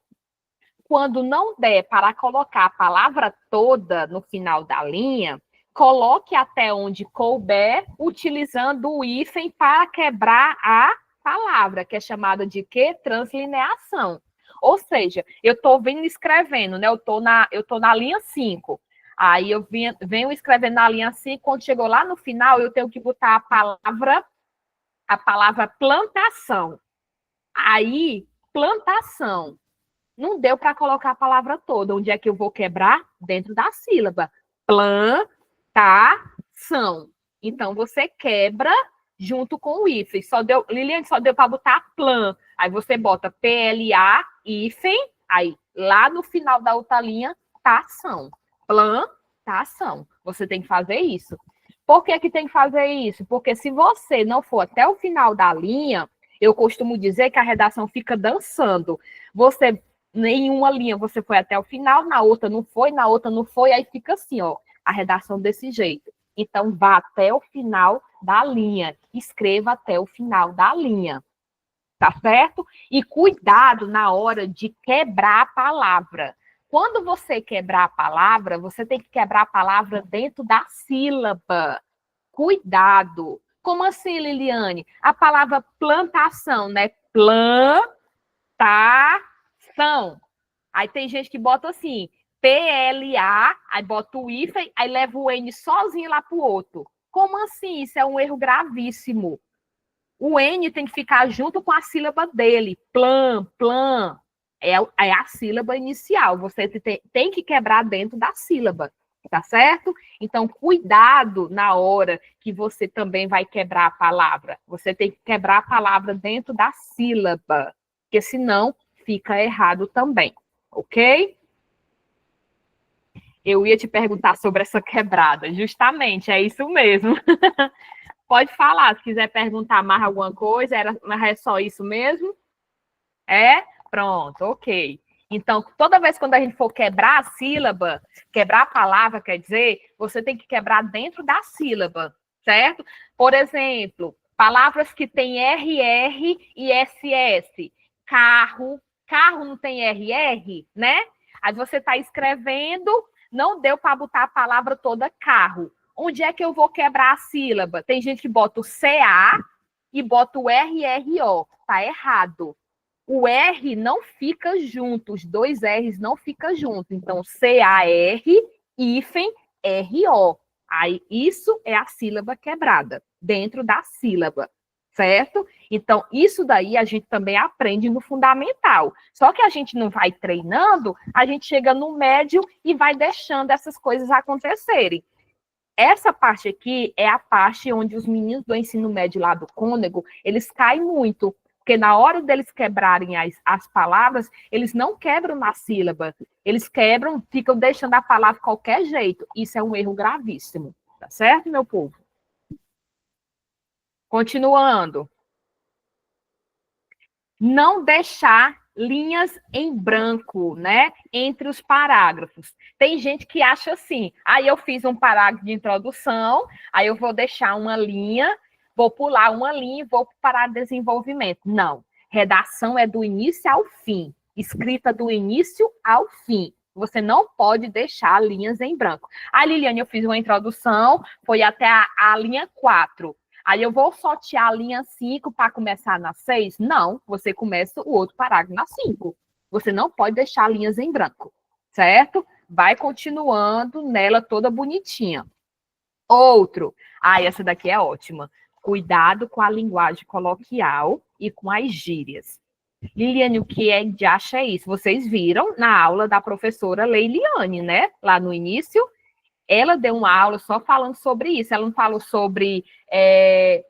Quando não der para colocar a palavra toda no final da linha, coloque até onde couber, utilizando o hífen para quebrar a palavra, que é chamada de quê? Translineação. Ou seja, eu estou vindo escrevendo, né? Eu tô na linha 5. Aí eu venho escrevendo na linha 5, quando chegou lá no final, eu tenho que botar a palavra plantação. Aí, plantação. Não deu para colocar a palavra toda. Onde é que eu vou quebrar? Dentro da sílaba. Plantação. Então, você quebra junto com o hífen. Liliane, só deu para botar plan. Aí você bota PLA, hífen, aí lá no final da outra linha, tação. Plantação. Você tem que fazer isso. Por que tem que fazer isso? Porque se você não for até o final da linha, eu costumo dizer que a redação fica dançando. Em uma linha você foi até o final, na outra não foi, aí fica assim, ó, a redação desse jeito. Então, vá até o final da linha, escreva até o final da linha, tá certo? E cuidado na hora de quebrar a palavra. Quando você quebrar a palavra, você tem que quebrar a palavra dentro da sílaba. Cuidado. Como assim, Liliane? A palavra plantação, né? Plantação. Aí tem gente que bota assim, PLA, aí bota o hífen, aí leva o N sozinho lá para o outro. Como assim? Isso é um erro gravíssimo. O N tem que ficar junto com a sílaba dele. Plan. É a sílaba inicial. Você tem que quebrar dentro da sílaba, tá certo? Então, cuidado na hora que você também vai quebrar a palavra. Você tem que quebrar a palavra dentro da sílaba, porque senão fica errado também, ok? Eu ia te perguntar sobre essa quebrada. Justamente, é isso mesmo. Pode falar, se quiser perguntar mais alguma coisa, mas é só isso mesmo? Pronto, ok. Então, toda vez quando a gente for quebrar a sílaba, quebrar a palavra, quer dizer, você tem que quebrar dentro da sílaba, certo? Por exemplo, palavras que têm RR e SS. Carro, carro não tem RR, né? Aí você está escrevendo, não deu para botar a palavra toda carro. Onde é que eu vou quebrar a sílaba? Tem gente que bota o CA e bota o RRO. Tá errado. O R não fica junto, os dois R's não ficam juntos. Então, C-A-R, hífen, R-O. Aí, isso é a sílaba quebrada, dentro da sílaba, certo? Então, isso daí a gente também aprende no fundamental. Só que a gente não vai treinando, a gente chega no médio e vai deixando essas coisas acontecerem. Essa parte aqui é a parte onde os meninos do ensino médio lá do Cônego, eles caem muito. Porque na hora deles quebrarem as palavras, eles não quebram na sílaba. Eles quebram, ficam deixando a palavra de qualquer jeito. Isso é um erro gravíssimo. Tá certo, meu povo? Continuando. Não deixar linhas em branco, né? Entre os parágrafos. Tem gente que acha assim, aí eu fiz um parágrafo de introdução, aí eu vou deixar uma linha, vou pular uma linha e vou para desenvolvimento. Não. Redação é do início ao fim. Escrita do início ao fim. Você não pode deixar linhas em branco. A Liliane, eu fiz uma introdução, foi até a linha 4. Aí eu vou sortear a linha 5 para começar na 6? Não, você começa o outro parágrafo na 5. Você não pode deixar linhas em branco, certo? Vai continuando nela toda bonitinha. Outro. Essa daqui é ótima. Cuidado com a linguagem coloquial e com as gírias. Liliane, o que é de acha isso? Vocês viram na aula da professora Leiliane, né? Lá no início, ela deu uma aula só falando sobre isso. Ela não falou sobre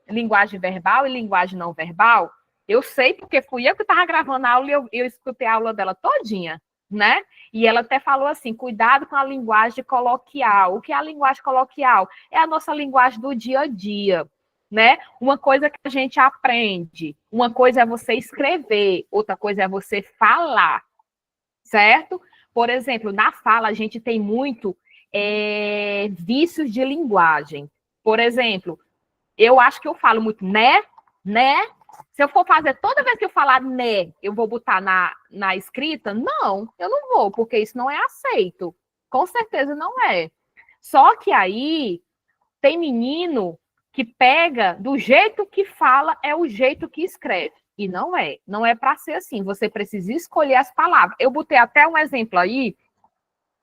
linguagem verbal e linguagem não verbal. Eu sei porque fui eu que estava gravando a aula e eu escutei a aula dela todinha, né? E ela até falou assim, cuidado com a linguagem coloquial. O que é a linguagem coloquial? É a nossa linguagem do dia a dia, né? Uma coisa que a gente aprende, uma coisa é você escrever, outra coisa é você falar, certo? Por exemplo, na fala a gente tem muito vícios de linguagem. Por exemplo, eu acho que eu falo muito né. Se eu for fazer, toda vez que eu falar né, eu vou botar na escrita? Não, eu não vou, porque isso não é aceito. Com certeza não é. Só que aí tem menino que pega do jeito que fala, é o jeito que escreve. E não é. Não é para ser assim. Você precisa escolher as palavras. Eu botei até um exemplo aí.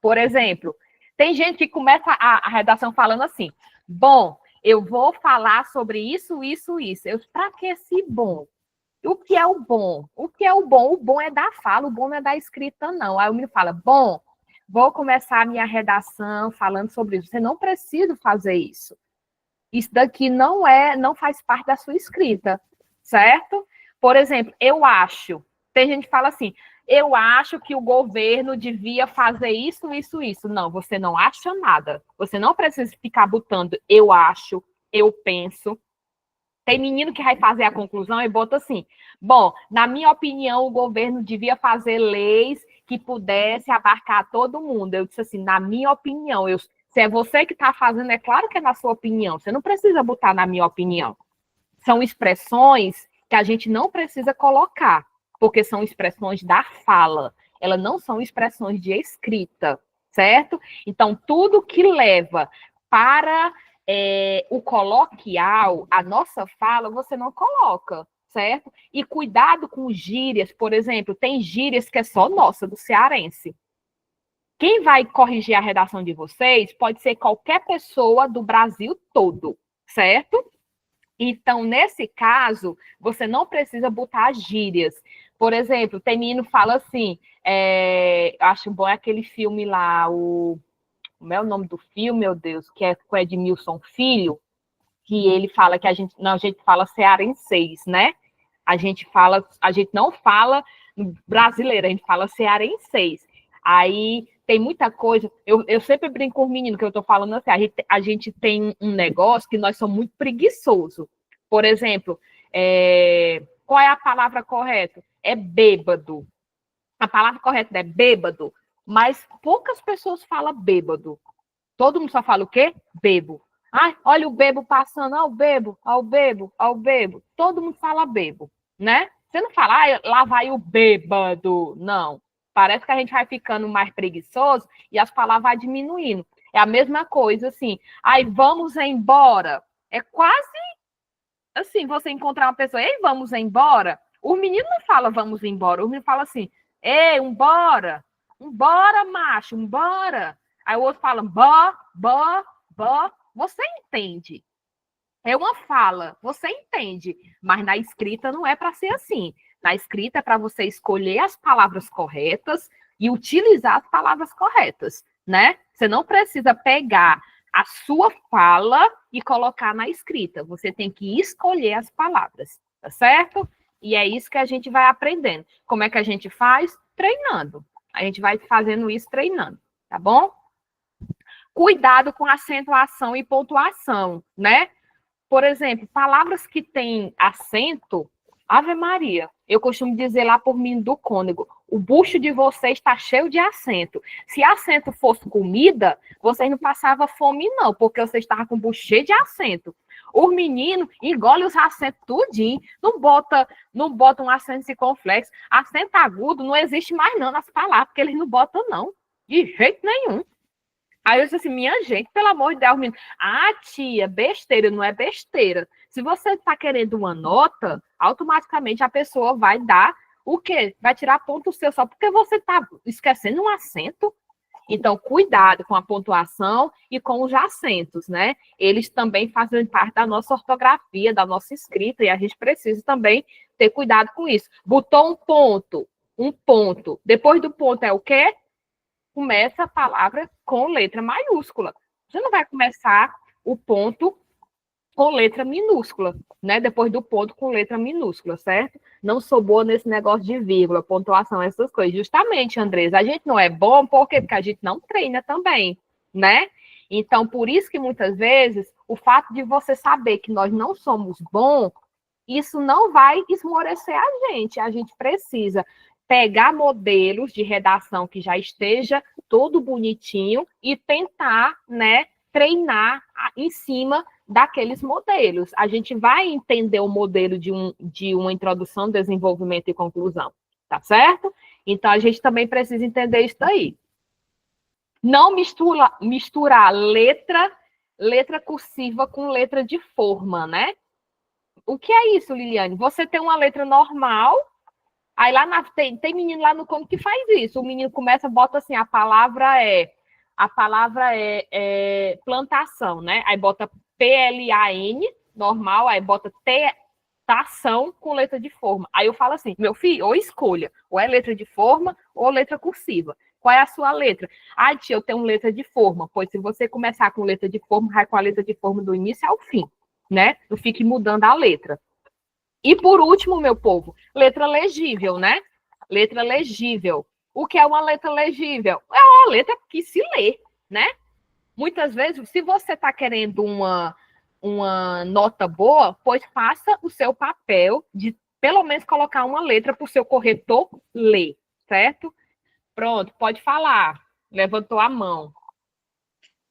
Por exemplo, tem gente que começa a redação falando assim, bom, eu vou falar sobre isso, isso, isso. Para que esse bom? O que é o bom? O que é o bom? O bom é da fala, o bom não é da escrita, não. Aí o menino fala, bom, vou começar a minha redação falando sobre isso. Você não precisa fazer isso. Isso daqui não faz parte da sua escrita, certo? Por exemplo, eu acho. Tem gente que fala assim, eu acho que o governo devia fazer isso, isso, isso. Não, você não acha nada. Você não precisa ficar botando eu acho, eu penso. Tem menino que vai fazer a conclusão e bota assim, bom, na minha opinião, o governo devia fazer leis que pudesse abarcar todo mundo. Eu disse assim, na minha opinião, se é você que está fazendo, é claro que é na sua opinião. Você não precisa botar na minha opinião. São expressões que a gente não precisa colocar, porque são expressões da fala. Elas não são expressões de escrita, certo? Então, tudo que leva para o coloquial, a nossa fala, você não coloca, certo? E cuidado com gírias, por exemplo, tem gírias que é só nossa, do cearense. Quem vai corrigir a redação de vocês pode ser qualquer pessoa do Brasil todo, certo? Então, nesse caso, você não precisa botar gírias. Por exemplo, tem menino que fala assim, acho bom aquele filme lá, como é o nome do filme, meu Deus, que é com Edmilson Filho, que ele fala que a gente fala cearenseis, né? A gente não fala brasileiro, a gente fala cearenseis. Aí tem muita coisa, eu sempre brinco com o menino que eu tô falando assim, a gente tem um negócio que nós somos muito preguiçosos. Por exemplo, qual é a palavra correta? É bêbado. A palavra correta é bêbado, mas poucas pessoas falam bêbado. Todo mundo só fala o quê? Bebo. Ai, olha o bebo passando, ao bebo, ao bebo, ao bebo. Todo mundo fala bebo, né? Você não fala, ah, lá vai o bêbado. Não. Parece que a gente vai ficando mais preguiçoso e as palavras vão diminuindo. É a mesma coisa, assim. Ai, vamos embora. É quase assim, você encontrar uma pessoa, ei, vamos embora. O menino não fala vamos embora, o menino fala assim, ei, embora, embora, macho, embora. Aí o outro fala, bó, bó, bó. Você entende? É uma fala, você entende, mas na escrita não é para ser assim. Na escrita é para você escolher as palavras corretas e utilizar as palavras corretas, né? Você não precisa pegar a sua fala e colocar na escrita. Você tem que escolher as palavras, tá certo? E é isso que a gente vai aprendendo. Como é que a gente faz? Treinando. A gente vai fazendo isso treinando, tá bom? Cuidado com acentuação e pontuação, né? Por exemplo, palavras que têm acento, Ave Maria. Eu costumo dizer lá por mim do cônego, o bucho de vocês está cheio de acento. Se acento fosse comida, vocês não passavam fome não, porque vocês estavam com o bucho cheio de acento. Os meninos engolem os acentos tudinho, não botam um acento circunflexo. Acento agudo não existe mais não nas palavras, porque eles não botam não, de jeito nenhum. Aí eu disse assim, minha gente, pelo amor de Deus, menino. Ah, tia, besteira, não é besteira. Se você está querendo uma nota, automaticamente a pessoa vai dar o quê? Vai tirar ponto seu só porque você está esquecendo um acento. Então, cuidado com a pontuação e com os acentos, né? Eles também fazem parte da nossa ortografia, da nossa escrita, e a gente precisa também ter cuidado com isso. Botou um ponto. Depois do ponto é o quê? Começa a palavra com letra maiúscula. Você não vai começar o ponto com letra minúscula, né? Depois do ponto com letra minúscula, certo? Não sou boa nesse negócio de vírgula, pontuação, essas coisas. Justamente, Andresa, a gente não é bom, por quê? Porque a gente não treina também, né? Então, por isso que muitas vezes, o fato de você saber que nós não somos bons, isso não vai esmorecer a gente. A gente precisa pegar modelos de redação que já esteja todo bonitinho e tentar, né, treinar em cima daqueles modelos. A gente vai entender o modelo de uma introdução, desenvolvimento e conclusão, tá certo? Então, a gente também precisa entender isso aí. Não misturar letra cursiva com letra de forma, né? O que é isso, Liliane? Você tem uma letra normal. Aí lá tem menino lá no cômodo que faz isso. O menino começa, bota assim, a palavra é plantação, né? Aí bota PLAN, normal, aí bota tação com letra de forma. Aí eu falo assim, meu filho, ou escolha, ou é letra de forma ou letra cursiva. Qual é a sua letra? Ah, tia, eu tenho letra de forma. Pois se você começar com letra de forma, vai com a letra de forma do início ao fim, né? Não fique mudando a letra. E por último, meu povo, letra legível, né? Letra legível. O que é uma letra legível? É uma letra que se lê, né? Muitas vezes, se você está querendo uma nota boa, pois faça o seu papel de pelo menos colocar uma letra para o seu corretor ler, certo? Pronto, pode falar. Levantou a mão.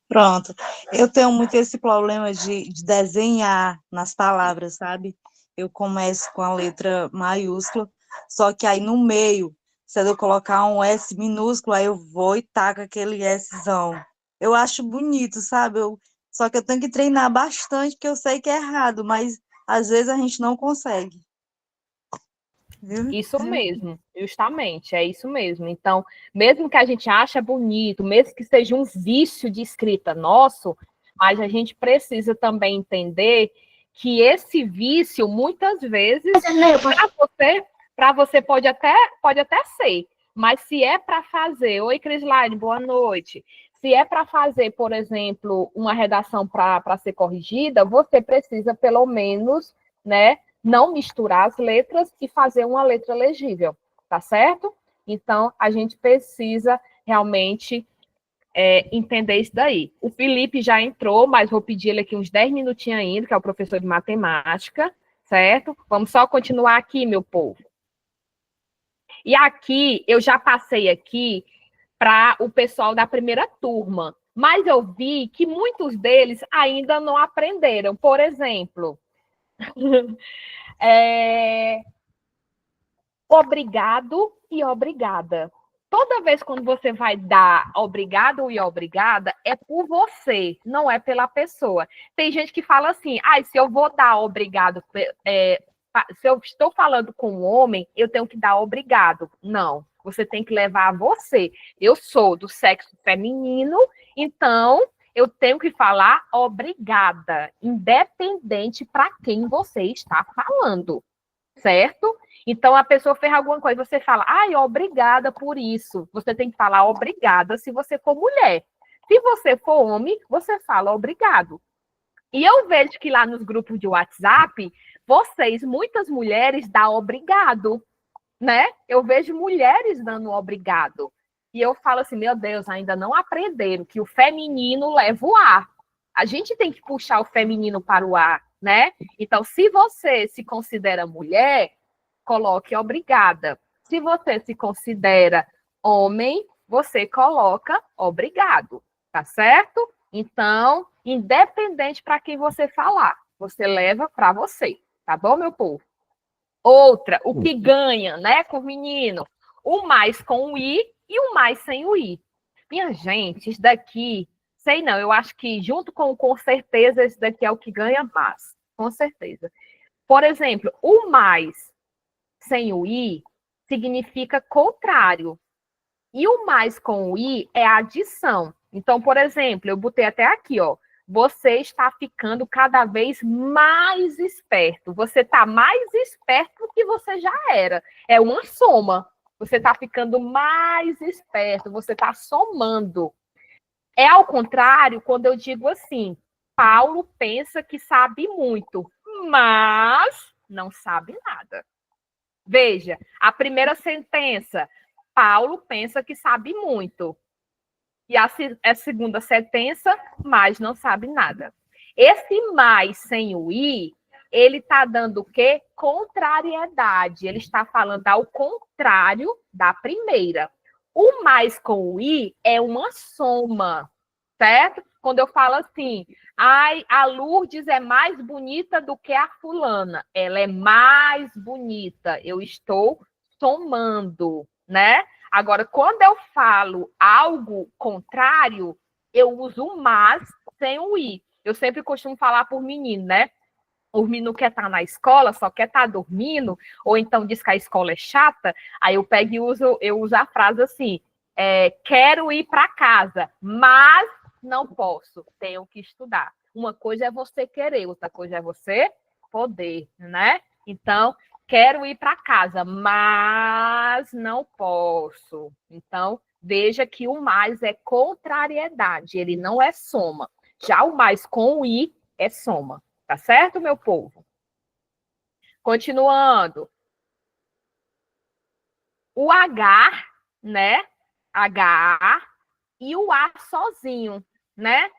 Pronto. Eu tenho muito esse problema de desenhar nas palavras, sabe? Eu começo com a letra maiúscula, só que aí no meio, se eu colocar um S minúsculo, aí eu vou e taco aquele Szão. Eu acho bonito, sabe? Só que eu tenho que treinar bastante, porque eu sei que é errado, mas às vezes a gente não consegue. Viu? Isso mesmo, justamente, é isso mesmo. Então, mesmo que a gente ache bonito, mesmo que seja um vício de escrita nosso, mas a gente precisa também entender que esse vício, muitas vezes, para você pode até ser, mas se é para fazer, oi, Crislaine, boa noite. Se é para fazer, por exemplo, uma redação para ser corrigida, você precisa, pelo menos, né, não misturar as letras e fazer uma letra legível, tá certo? Então, a gente precisa realmente entender isso daí. O Felipe já entrou, mas vou pedir ele aqui uns 10 minutinhos ainda, que é o professor de matemática, certo? Vamos só continuar aqui, meu povo. E aqui, eu já passei aqui para o pessoal da primeira turma, mas eu vi que muitos deles ainda não aprenderam. Por exemplo, obrigado e obrigada. Toda vez quando você vai dar obrigado e obrigada, é por você, não é pela pessoa. Tem gente que fala assim, se eu vou dar obrigado, se eu estou falando com um homem, eu tenho que dar obrigado. Não, você tem que levar a você. Eu sou do sexo feminino, então eu tenho que falar obrigada, independente para quem você está falando, certo? Então, a pessoa fez alguma coisa, você fala, obrigada por isso. Você tem que falar obrigada se você for mulher. Se você for homem, você fala obrigado. E eu vejo que lá nos grupos de WhatsApp, muitas mulheres, dão obrigado, né? Eu vejo mulheres dando obrigado. E eu falo assim, meu Deus, ainda não aprenderam que o feminino leva o ar. A gente tem que puxar o feminino para o ar, né? Então, se você se considera mulher, coloque obrigada. Se você se considera homem, você coloca obrigado, tá certo? Então, independente para quem você falar, você leva para você, tá bom, meu povo? Outra, o que ganha, né, com o menino? O mais com o i e o mais sem o i. Minha gente, isso daqui, sei não, eu acho que junto com certeza, esse daqui é o que ganha mais, com certeza. Por exemplo, o mais sem o i significa contrário. E o mais com o i é adição. Então, por exemplo, eu botei até aqui, ó. Você está ficando cada vez mais esperto. Você está mais esperto do que você já era. É uma soma. Você está ficando mais esperto. Você está somando. É ao contrário quando eu digo assim, Paulo pensa que sabe muito, mas não sabe nada. Veja, a primeira sentença, Paulo pensa que sabe muito. E a segunda sentença, mas não sabe nada. Esse mais sem o i, ele está dando o quê? Contrariedade. Ele está falando ao contrário da primeira. O mais com o i é uma soma, certo? Quando eu falo assim, a Lourdes é mais bonita do que a fulana. Ela é mais bonita. Eu estou somando, né? Agora, quando eu falo algo contrário, eu uso o mas sem o i. Eu sempre costumo falar por menino, né? O menino quer estar na escola, só quer estar dormindo, ou então diz que a escola é chata, aí eu pego e eu uso a frase assim, quero ir para casa, mas não posso, tenho que estudar. Uma coisa é você querer, outra coisa é você poder, né? Então, quero ir para casa, mas não posso. Então, veja que o mais é contrariedade, ele não é soma. Já o mais com o i é soma. Tá certo, meu povo? Continuando. O H, né? HA e o A sozinho, né?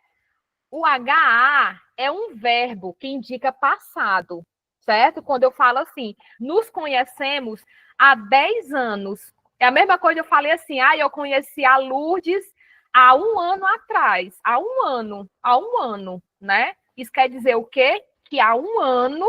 O HA é um verbo que indica passado, certo? Quando eu falo assim, nos conhecemos há 10 anos. É a mesma coisa, eu falei assim, eu conheci a Lourdes há 1 ano atrás. Há um ano, né? Isso quer dizer o quê? Que há 1 ano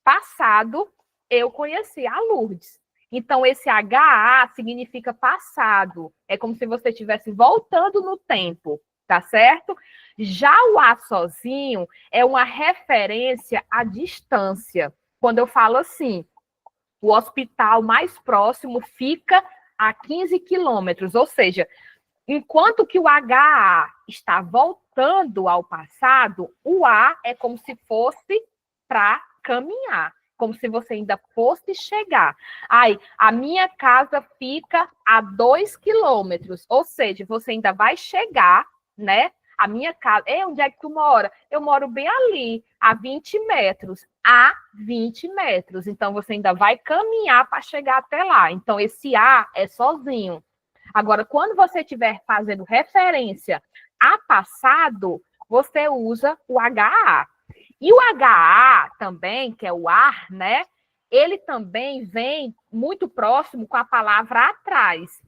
passado eu conheci a Lourdes. Então, esse HA significa passado. É como se você estivesse voltando no tempo, tá certo? Já o A sozinho é uma referência à distância. Quando eu falo assim, o hospital mais próximo fica a 15 quilômetros, ou seja, enquanto que o HA está voltando ao passado, o A é como se fosse para caminhar, como se você ainda fosse chegar. A minha casa fica a 2 quilômetros, ou seja, você ainda vai chegar, né? A minha casa, onde é que tu mora? Eu moro bem ali, a 20 metros. A 20 metros. Então, você ainda vai caminhar para chegar até lá. Então, esse A é sozinho. Agora, quando você estiver fazendo referência a passado, você usa o HA. E o HA também, que é o ar, né? ele também vem muito próximo com a palavra atrás.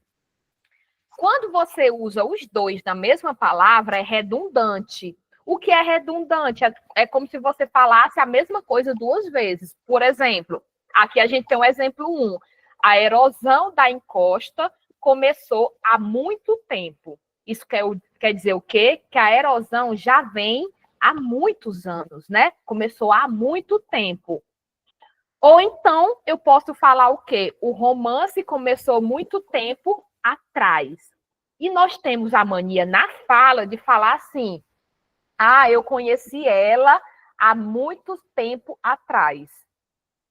Quando você usa os dois na mesma palavra, é redundante. O que é redundante? É como se você falasse a mesma coisa duas vezes. Por exemplo, aqui a gente tem um exemplo 1. A erosão da encosta começou há muito tempo. Isso quer dizer o quê? Que a erosão já vem há muitos anos, né? Começou há muito tempo. Ou então, eu posso falar o quê? O romance começou muito tempo atrás. E nós temos a mania na fala de falar assim, eu conheci ela há muito tempo atrás.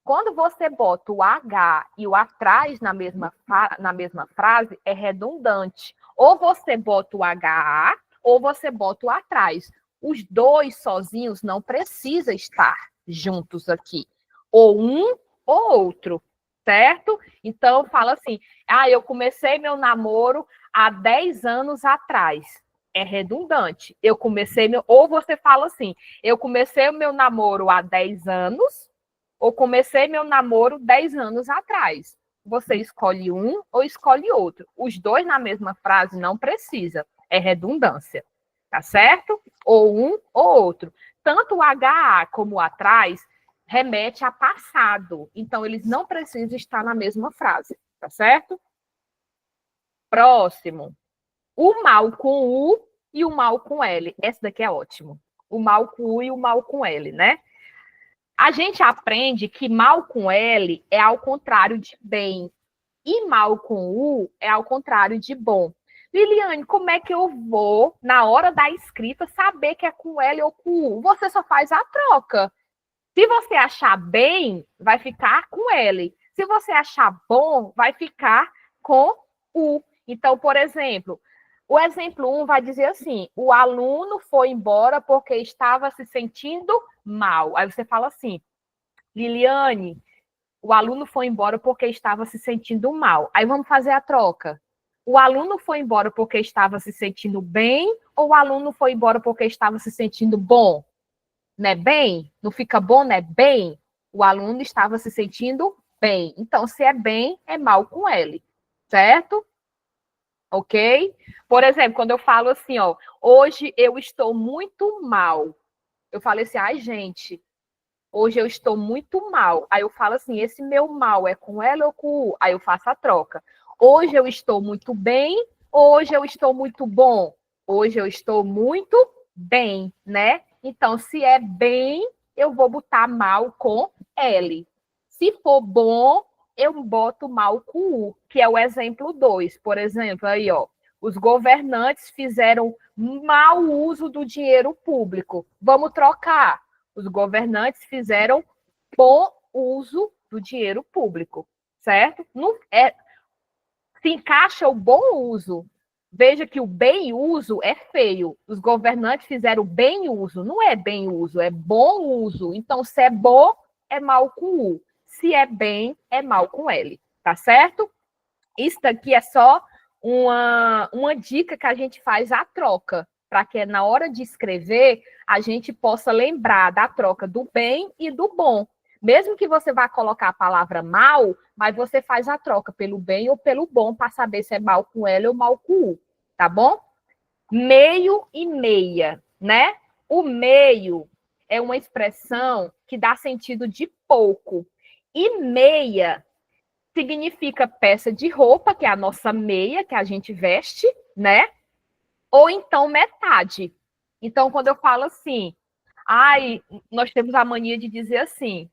Quando você bota o H e o atrás na mesma frase, é redundante. Ou você bota o HA, ou você bota o atrás. Os dois sozinhos não precisam estar juntos aqui. Ou um ou outro, certo? Então, fala assim, eu comecei meu namoro há 10 anos atrás. É redundante. Ou você fala assim, eu comecei o meu namoro há 10 anos, ou comecei meu namoro 10 anos atrás. Você escolhe um ou escolhe outro. Os dois na mesma frase não precisa. É redundância. Tá certo? Ou um ou outro. Tanto o HA como o atrás remete a passado. Então, eles não precisam estar na mesma frase. Tá certo? Próximo. O mal com U e o mal com L. Esse daqui é ótimo. O mal com U e o mal com L, né? A gente aprende que mal com L é ao contrário de bem. E mal com U é ao contrário de bom. Liliane, como é que eu vou, na hora da escrita, saber que é com L ou com U? Você só faz a troca. Se você achar bem, vai ficar com L. Se você achar bom, vai ficar com U. Então, por exemplo, o exemplo 1 vai dizer assim, o aluno foi embora porque estava se sentindo mal. Aí você fala assim, Liliane, o aluno foi embora porque estava se sentindo mal. Aí vamos fazer a troca. O aluno foi embora porque estava se sentindo bem ou o aluno foi embora porque estava se sentindo bom? Não é bem? Não fica bom, não é bem? O aluno estava se sentindo bem. Então, se é bem, é mal com L, certo? Ok? Por exemplo, quando eu falo assim, hoje eu estou muito mal. Eu falo assim, gente, hoje eu estou muito mal. Aí eu falo assim, esse meu mal é com L ou com U? Aí eu faço a troca. Hoje eu estou muito bem, hoje eu estou muito bom. Hoje eu estou muito bem, né? Então, se é bem, eu vou botar mal com L. Se for bom, eu boto mal com U, que é o exemplo 2. Por exemplo, aí, os governantes fizeram mau uso do dinheiro público. Vamos trocar. Os governantes fizeram bom uso do dinheiro público, certo? Não se encaixa o bom uso. Veja que o bem uso é feio. Os governantes fizeram bem uso. Não é bem uso, é bom uso. Então, se é bom, é mal com U. Se é bem, é mal com L. Tá certo? Isso daqui é só uma dica que a gente faz a troca, para que na hora de escrever, a gente possa lembrar da troca do bem e do bom. Mesmo que você vá colocar a palavra mal, mas você faz a troca pelo bem ou pelo bom para saber se é mal com L ou mal com U, tá bom? Meio e meia, né? O meio é uma expressão que dá sentido de pouco. E meia significa peça de roupa, que é a nossa meia, que a gente veste, né? Ou então metade. Então, quando eu falo assim, nós temos a mania de dizer assim,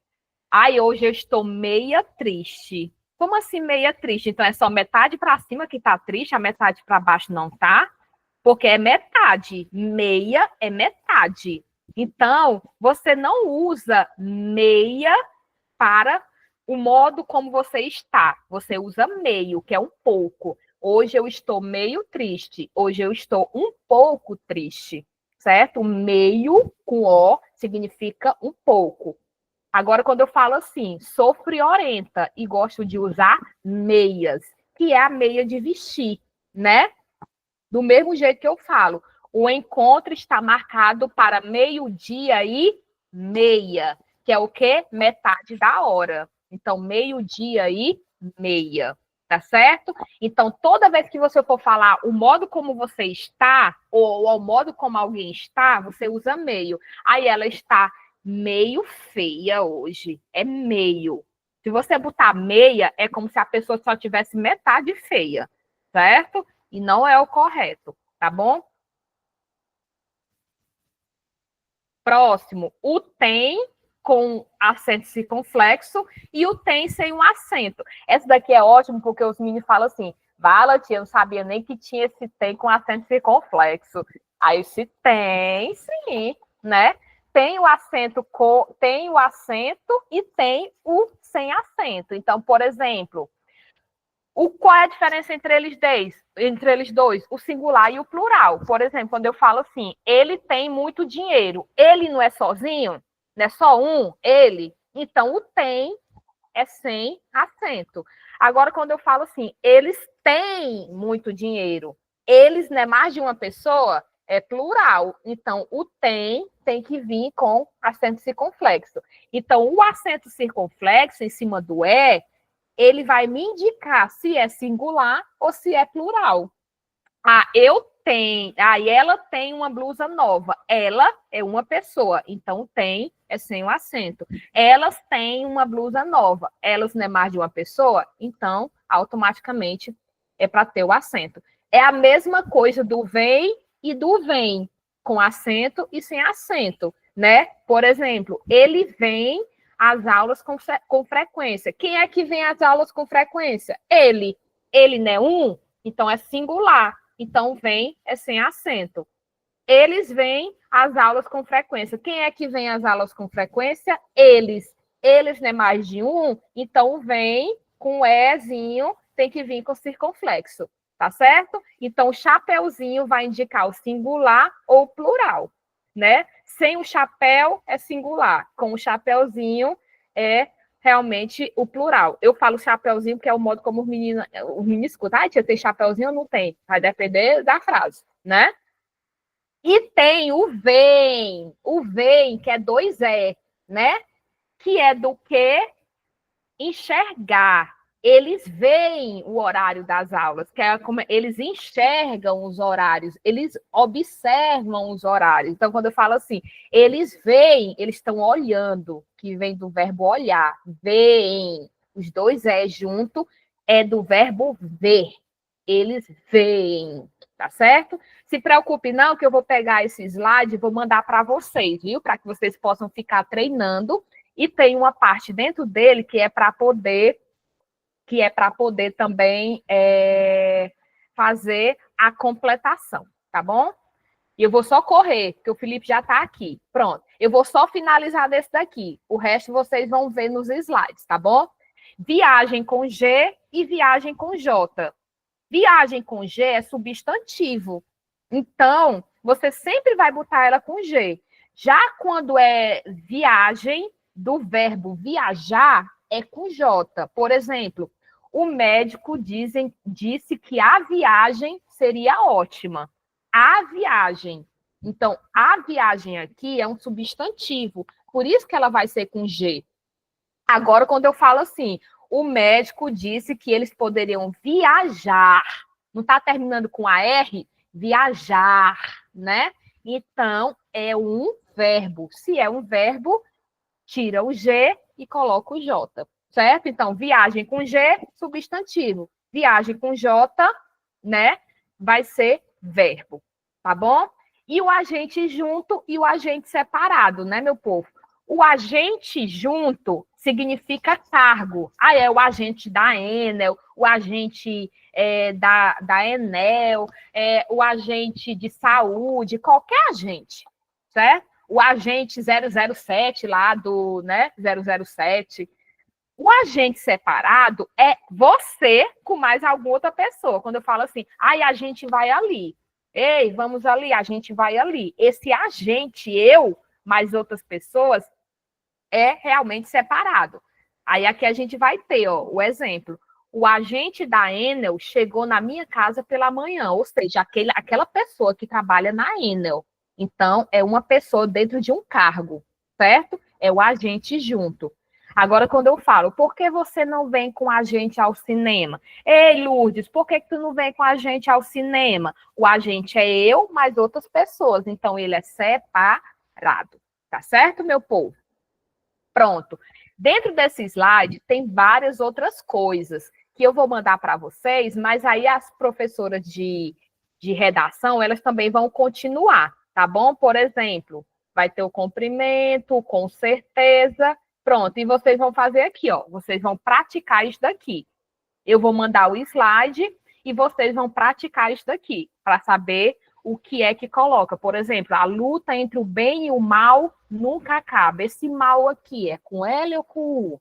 hoje eu estou meia triste. Como assim meia triste? Então, é só metade para cima que tá triste, a metade para baixo não tá? Porque é metade. Meia é metade. Então, você não usa meia para o modo como você está. Você usa meio, que é um pouco. Hoje eu estou meio triste. Hoje eu estou um pouco triste. Certo? Meio, com O, significa um pouco. Agora, quando eu falo assim, sou friorenta e gosto de usar meias, que é a meia de vestir, né? Do mesmo jeito que eu falo, o encontro está marcado para 12:30, que é o quê? Metade da hora. Então, meio-dia e meia, tá certo? Então, toda vez que você for falar o modo como você está, ou o modo como alguém está, você usa meio. Aí ela está meio feia hoje. É meio. Se você botar meia, é como se a pessoa só tivesse metade feia, certo? E não é o correto, tá bom? Próximo, o tem com acento circunflexo e o tem sem um acento. Essa daqui é ótimo porque os meninos falam assim, Vala, tia, eu não sabia nem que tinha esse tem com acento circunflexo. Aí esse tem, sim, né? Tem o acento e tem o sem acento. Então, por exemplo, qual é a diferença entre eles dois? O singular e o plural. Por exemplo, quando eu falo assim, ele tem muito dinheiro. Ele não é sozinho? Não é só um? Ele? Então, o tem é sem acento. Agora, quando eu falo assim, eles têm muito dinheiro. Eles não é mais de uma pessoa? É plural. Então, o tem que vir com acento circunflexo. Então, o acento circunflexo em cima do ele vai me indicar se é singular ou se é plural. Ah, eu tenho. Aí ela tem uma blusa nova. Ela é uma pessoa, então tem é sem o acento. Elas têm uma blusa nova. Elas não é mais de uma pessoa, então automaticamente é para ter o acento. É a mesma coisa do vem e do vem, com acento e sem acento, né? Por exemplo, ele vem às aulas com frequência. Quem é que vem às aulas com frequência? Ele. Ele não é um, então é singular. Então, vem é sem acento. Eles vêm às aulas com frequência. Quem é que vem às aulas com frequência? Eles. Eles não é mais de um, então vem com o ezinho, tem que vir com circunflexo, tá certo? Então, o chapeuzinho vai indicar o singular ou o plural, né? Sem o chapéu é singular, com o chapeuzinho é realmente o plural. Eu falo chapeuzinho porque é o modo como os meninos escutam. Ah, tia, tem chapeuzinho ou não tem? Vai depender da frase, né? E tem o vem, que é 2 né? Que é do que enxergar. Eles veem o horário das aulas, que é como eles enxergam os horários, eles observam os horários. Então, quando eu falo assim, eles veem, eles estão olhando, que vem do verbo olhar, veem. Os 2 junto é do verbo ver. Eles veem, tá certo? Se preocupe não, que eu vou pegar esse slide e vou mandar para vocês, viu? Para que vocês possam ficar treinando. E tem uma parte dentro dele que é para poder também fazer a completação, tá bom? E eu vou só correr, porque o Felipe já está aqui. Pronto. Eu vou só finalizar desse daqui. O resto vocês vão ver nos slides, tá bom? Viagem com G e viagem com J. Viagem com G é substantivo. Então, você sempre vai botar ela com G. Já quando é viagem, do verbo viajar, é com J. Por exemplo, o médico disse que a viagem seria ótima. A viagem. Então, a viagem aqui é um substantivo. Por isso que ela vai ser com G. Agora, quando eu falo assim, o médico disse que eles poderiam viajar. Não está terminando com a R? Viajar, né? Então, é um verbo. Se é um verbo, tira o G e coloca o J, certo? Então, viagem com G, substantivo. Viagem com J, né? Vai ser verbo, tá bom? E o agente junto e o agente separado, né, meu povo? O agente junto significa cargo. Ah, é o agente da Enel, o agente da Enel, o agente de saúde, qualquer agente, certo? O agente 007 lá do, né, 007. O agente separado é você com mais alguma outra pessoa. Quando eu falo assim, ai, a gente vai ali. Ei, vamos ali, a gente vai ali. Esse agente, eu, mais outras pessoas, é realmente separado. Aí aqui a gente vai ter, ó, o exemplo. O agente da Enel chegou na minha casa pela manhã, ou seja, aquela pessoa que trabalha na Enel. Então, é uma pessoa dentro de um cargo, certo? É o agente junto. Agora, quando eu falo, por que você não vem com a gente ao cinema? Ei, Lourdes, por que tu não vem com a gente ao cinema? O agente é eu, mais outras pessoas. Então, ele é separado. Tá certo, meu povo? Pronto. Dentro desse slide, tem várias outras coisas que eu vou mandar para vocês, mas aí as professoras de redação, elas também vão continuar, tá bom? Por exemplo, vai ter o comprimento, com certeza. Pronto, e vocês vão fazer aqui, ó. Vocês vão praticar isso daqui. Eu vou mandar o slide e vocês vão praticar isso daqui, para saber o que é que coloca. Por exemplo, a luta entre o bem e o mal nunca acaba. Esse mal aqui é com L ou com U,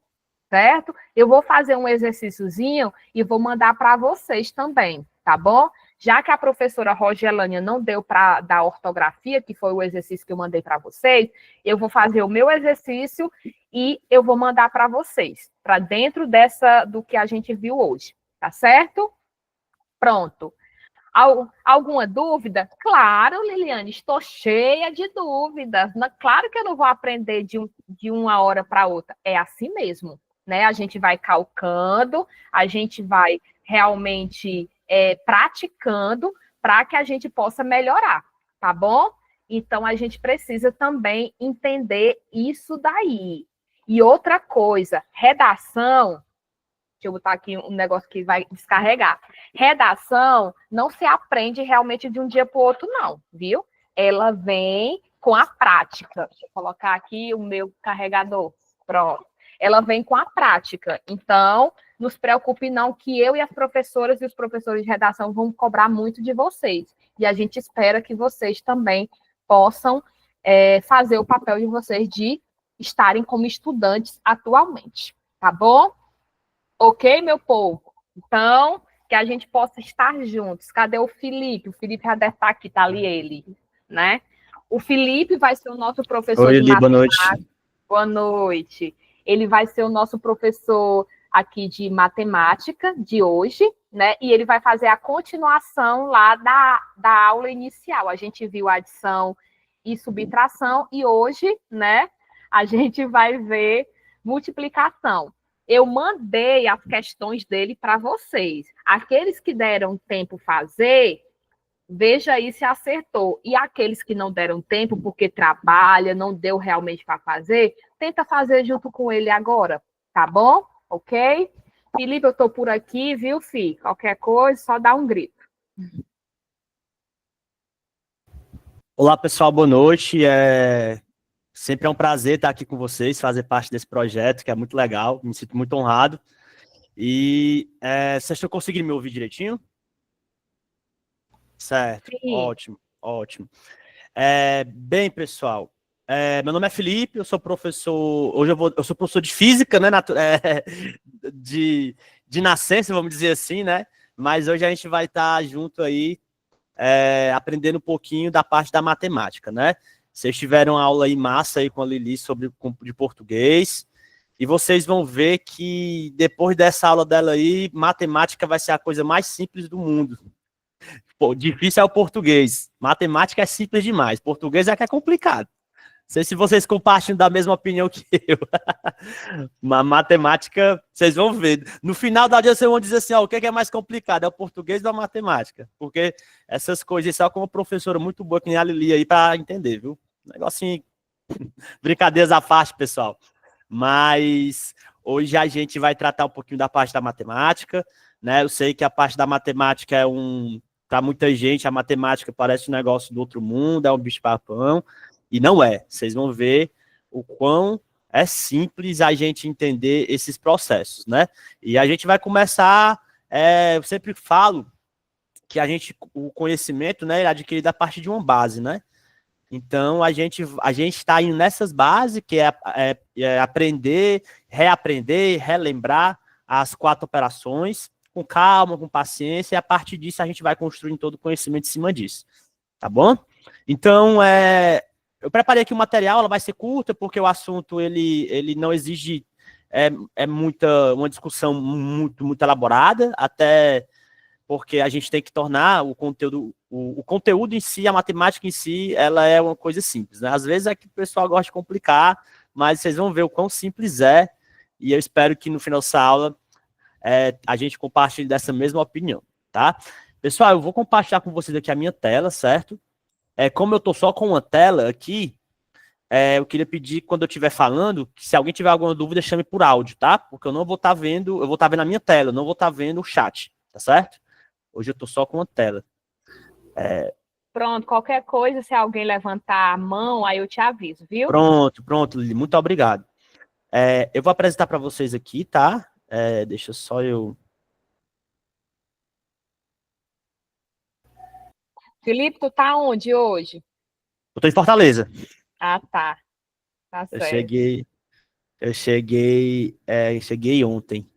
certo? Eu vou fazer um exercíciozinho e vou mandar para vocês também, tá bom? Já que a professora Rogelânia não deu para dar ortografia, que foi o exercício que eu mandei para vocês, eu vou fazer o meu exercício e eu vou mandar para vocês, para dentro do que a gente viu hoje, tá certo? Pronto. Alguma dúvida? Claro, Liliane, estou cheia de dúvidas. Claro que eu não vou aprender de uma hora para outra. É assim mesmo, né? A gente vai calcando, a gente vai realmente praticando para que a gente possa melhorar, tá bom? Então, a gente precisa também entender isso daí. E outra coisa, redação, deixa eu botar aqui um negócio que vai descarregar. Redação não se aprende realmente de um dia para o outro, não, viu? Ela vem com a prática. Deixa eu colocar aqui o meu carregador. Pronto. Ela vem com a prática. Então, não se preocupe não que eu e as professoras e os professores de redação vão cobrar muito de vocês. E a gente espera que vocês também possam fazer o papel de vocês de estarem como estudantes atualmente. Tá bom? Ok, meu povo? Então, que a gente possa estar juntos. Cadê o Felipe? O Felipe já deve estar aqui, tá ali ele, né? O Felipe vai ser o nosso professor Oi, de Eli, boa noite. matemática. Boa noite. Ele vai ser o nosso professor aqui de matemática de hoje, né? E ele vai fazer a continuação lá da aula inicial. A gente viu adição e subtração e hoje, né, a gente vai ver multiplicação. Eu mandei as questões dele para vocês. Aqueles que deram tempo fazer, veja aí se acertou. E aqueles que não deram tempo porque trabalha, não deu realmente para fazer, tenta fazer junto com ele agora, tá bom? Ok? Felipe, eu estou por aqui, viu, Fi? Qualquer coisa, só dá um grito. Olá, pessoal, boa noite. Sempre é um prazer estar aqui com vocês, fazer parte desse projeto, que é muito legal, me sinto muito honrado. E vocês estão conseguindo me ouvir direitinho? Certo, Sim. ótimo, ótimo. Bem, pessoal, meu nome é Felipe, eu sou professor, hoje eu sou professor de física, né, de nascença, vamos dizer assim, né, mas hoje a gente vai estar junto aí, aprendendo um pouquinho da parte da matemática, né. Vocês tiveram aula aí massa aí com a Lili de português, e vocês vão ver que depois dessa aula dela aí, matemática vai ser a coisa mais simples do mundo. Pô, difícil é o português. Matemática é simples demais. Português é que é complicado. Não sei se vocês compartilham da mesma opinião que eu. Mas matemática, vocês vão ver. No final da dia, vocês vão dizer assim, ó, o que é mais complicado? É o português ou a matemática? Porque essas coisas, só com uma professora muito boa, que nem a Lili aí, para entender, viu? Negocinho, brincadeiras à parte, pessoal. Mas hoje a gente vai tratar um pouquinho da parte da matemática, né? Eu sei que a parte da matemática para muita gente, a matemática parece um negócio do outro mundo, é um bicho-papão, e não é. Vocês vão ver o quão é simples a gente entender esses processos, né? E a gente vai começar, eu sempre falo que o conhecimento, né, ele é adquirido a partir de uma base, né? Então, a gente está indo nessas bases, que é aprender, reaprender, relembrar as 4 operações, com calma, com paciência, e a partir disso a gente vai construindo todo o conhecimento em cima disso, tá bom? Então, eu preparei aqui o material, ela vai ser curta, porque o assunto, ele não exige uma discussão muito elaborada, até porque a gente tem que tornar o conteúdo em si, a matemática em si, ela é uma coisa simples, né? Às vezes é que o pessoal gosta de complicar, mas vocês vão ver o quão simples é e eu espero que no final dessa aula a gente compartilhe dessa mesma opinião, tá? Pessoal, eu vou compartilhar com vocês aqui a minha tela, certo? Como eu tô só com uma tela aqui, eu queria pedir, quando eu estiver falando, que se alguém tiver alguma dúvida, chame por áudio, tá? Porque eu não vou estar vendo, eu vou estar vendo a minha tela, eu não vou estar vendo o chat, tá certo? Hoje eu tô só com uma tela. Pronto, qualquer coisa, se alguém levantar a mão, aí eu te aviso, viu? Pronto, Lili, muito obrigado. Eu vou apresentar para vocês aqui, tá? Deixa só eu... Felipe, tu tá onde hoje? Eu tô em Fortaleza. Ah, tá. Tá Eu certo. cheguei ontem.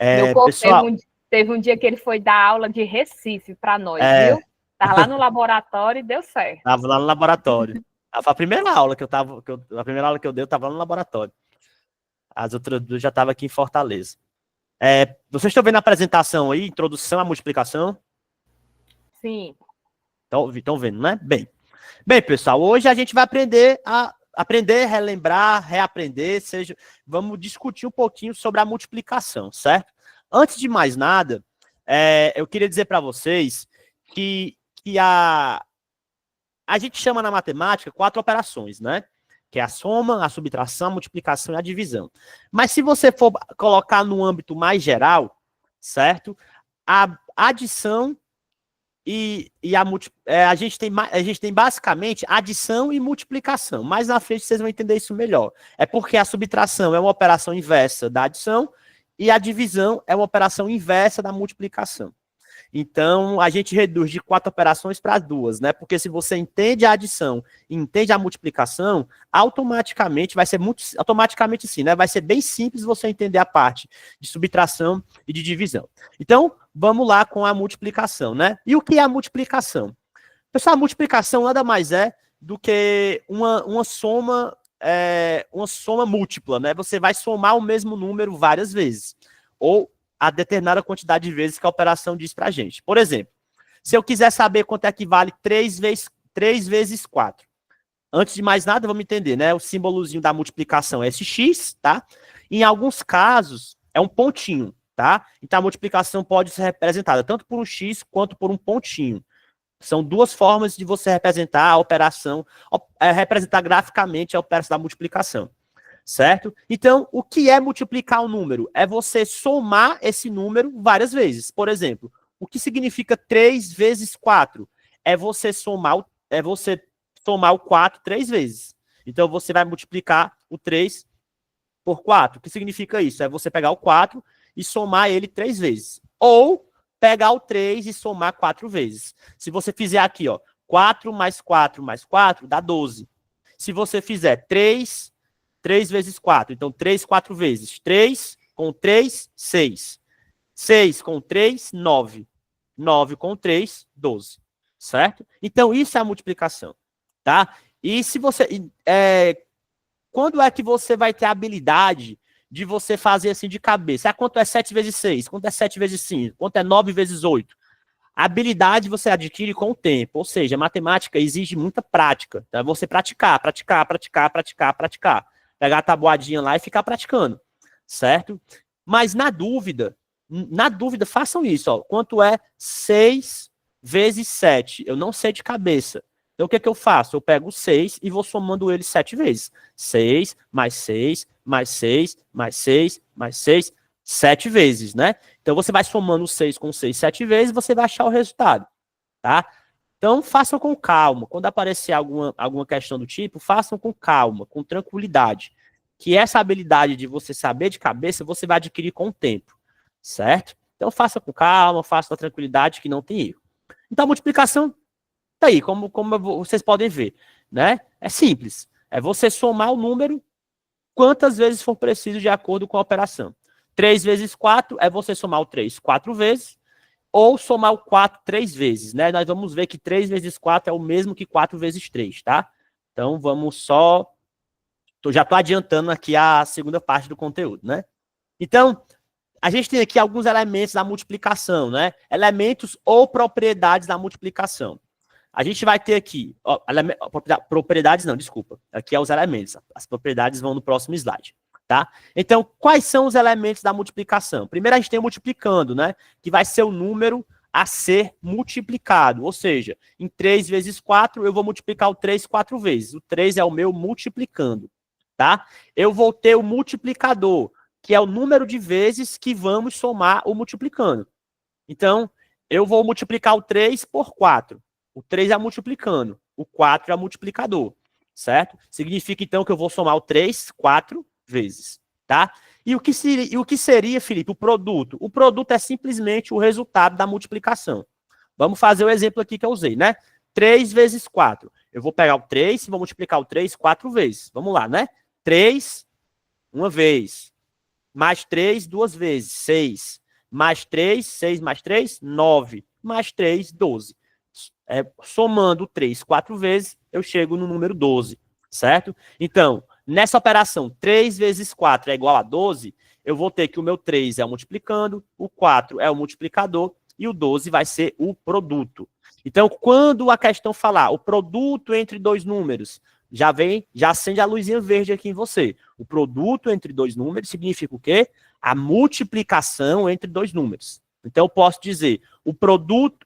Meu povo Pessoal, teve um dia que ele foi dar aula de Recife para nós, viu? Tava lá no laboratório e deu certo. tava lá no laboratório. A primeira aula a primeira aula que eu dei, eu tava lá no laboratório. As outras duas já tava aqui em Fortaleza. Vocês estão vendo a apresentação aí, introdução à multiplicação? Sim. Estão vendo, né? Bem, pessoal, hoje a gente vai aprender, relembrar, reaprender, vamos discutir um pouquinho sobre a multiplicação, certo? Antes de mais nada, eu queria dizer para vocês que a gente chama na matemática 4 operações, né? Que é a soma, a subtração, a multiplicação e a divisão. Mas se você for colocar no âmbito mais geral, certo? A adição a gente tem basicamente adição e multiplicação. Mais na frente vocês vão entender isso melhor. É porque a subtração é uma operação inversa da adição e a divisão é uma operação inversa da multiplicação. Então, a gente reduz de 4 operações para 2, né? Porque se você entende a adição e entende a multiplicação, automaticamente sim, né? Vai ser bem simples você entender a parte de subtração e de divisão. Então, vamos lá com a multiplicação, né? E o que é a multiplicação? Pessoal, a multiplicação nada mais é do que uma soma múltipla, né? Você vai somar o mesmo número várias vezes. Ou a determinada quantidade de vezes que a operação diz pra gente. Por exemplo, se eu quiser saber quanto é que vale 3 vezes 4. Antes de mais nada, vamos entender, né? O símbolozinho da multiplicação é esse x, tá? Em alguns casos, é um pontinho, tá? Então, a multiplicação pode ser representada tanto por um x quanto por um pontinho. São 2 formas de você representar a operação, representar graficamente a operação da multiplicação. Certo? Então, o que é multiplicar um número? É você somar esse número várias vezes. Por exemplo, o que significa 3 vezes 4? É você somar o 4 3 vezes. Então, você vai multiplicar o 3 por 4. O que significa isso? É você pegar o 4 e somar ele 3 vezes. Ou pegar o 3 e somar 4 vezes. Se você fizer aqui, ó, 4 mais 4 mais 4 dá 12. Se você fizer 3 vezes 4. Então, 3, 4 vezes. 3 com 3, 6. 6 com 3, 9. 9 com 3, 12. Certo? Então, isso é a multiplicação. Tá? E se você... quando é que você vai ter a habilidade de você fazer assim de cabeça? Quanto é 7 vezes 6? Quanto é 7 vezes 5? Quanto é 9 vezes 8? A habilidade você adquire com o tempo. Ou seja, a matemática exige muita prática. Então, é você praticar. Pegar a tabuadinha lá e ficar praticando, certo? Mas na dúvida, façam isso, ó. Quanto é 6 vezes 7? Eu não sei de cabeça. Então, o que eu faço? Eu pego 6 e vou somando ele 7 vezes. 6, mais 6, mais 6, mais 6, mais 6, 7 vezes, né? Então, você vai somando 6 com 6 7 vezes, você vai achar o resultado, tá? Então, façam com calma. Quando aparecer alguma questão do tipo, façam com calma, com tranquilidade. Que essa habilidade de você saber de cabeça, você vai adquirir com o tempo, certo? Então, faça com calma, faça com tranquilidade, que não tem erro. Então, a multiplicação tá aí, como vocês podem ver, né? É simples. É você somar o número quantas vezes for preciso de acordo com a operação. 3 vezes 4 é você somar o 3 4 vezes, ou somar o 4 3 vezes, né? Nós vamos ver que 3 vezes 4 é o mesmo que 4 vezes 3, tá? Então, vamos só... já estou adiantando aqui a segunda parte do conteúdo, né? Então, a gente tem aqui alguns elementos da multiplicação, né? Elementos ou propriedades da multiplicação. A gente vai ter aqui... propriedades não, desculpa. Aqui é os elementos. As propriedades vão no próximo slide. tá? Então, quais são os elementos da multiplicação? Primeiro a gente tem o multiplicando, né? Que vai ser o número a ser multiplicado, ou seja, em 3 vezes 4, eu vou multiplicar o 3 4 vezes. O 3 é o meu multiplicando, tá? Eu vou ter o multiplicador, que é o número de vezes que vamos somar o multiplicando. Então, eu vou multiplicar o 3 por 4. O 3 é multiplicando, o 4 é multiplicador, certo? Significa, então, que eu vou somar o 3 4 vezes, tá? E o que seria, Felipe, o produto? O produto é simplesmente o resultado da multiplicação. Vamos fazer o exemplo aqui que eu usei, né? 3 vezes 4. Eu vou pegar o 3 e vou multiplicar o 3 4 vezes. Vamos lá, né? 3, uma vez. Mais 3, 2 vezes. 6. Mais 3, 6 mais 3, 9. Mais 3, 12. Somando 3 4 vezes, eu chego no número 12, certo? Então, nessa operação, 3 vezes 4 é igual a 12, eu vou ter que o meu 3 é o multiplicando, o 4 é o multiplicador e o 12 vai ser o produto. Então, quando a questão falar o produto entre dois números, já acende a luzinha verde aqui em você. O produto entre dois números significa o quê? A multiplicação entre dois números. Então, eu posso dizer,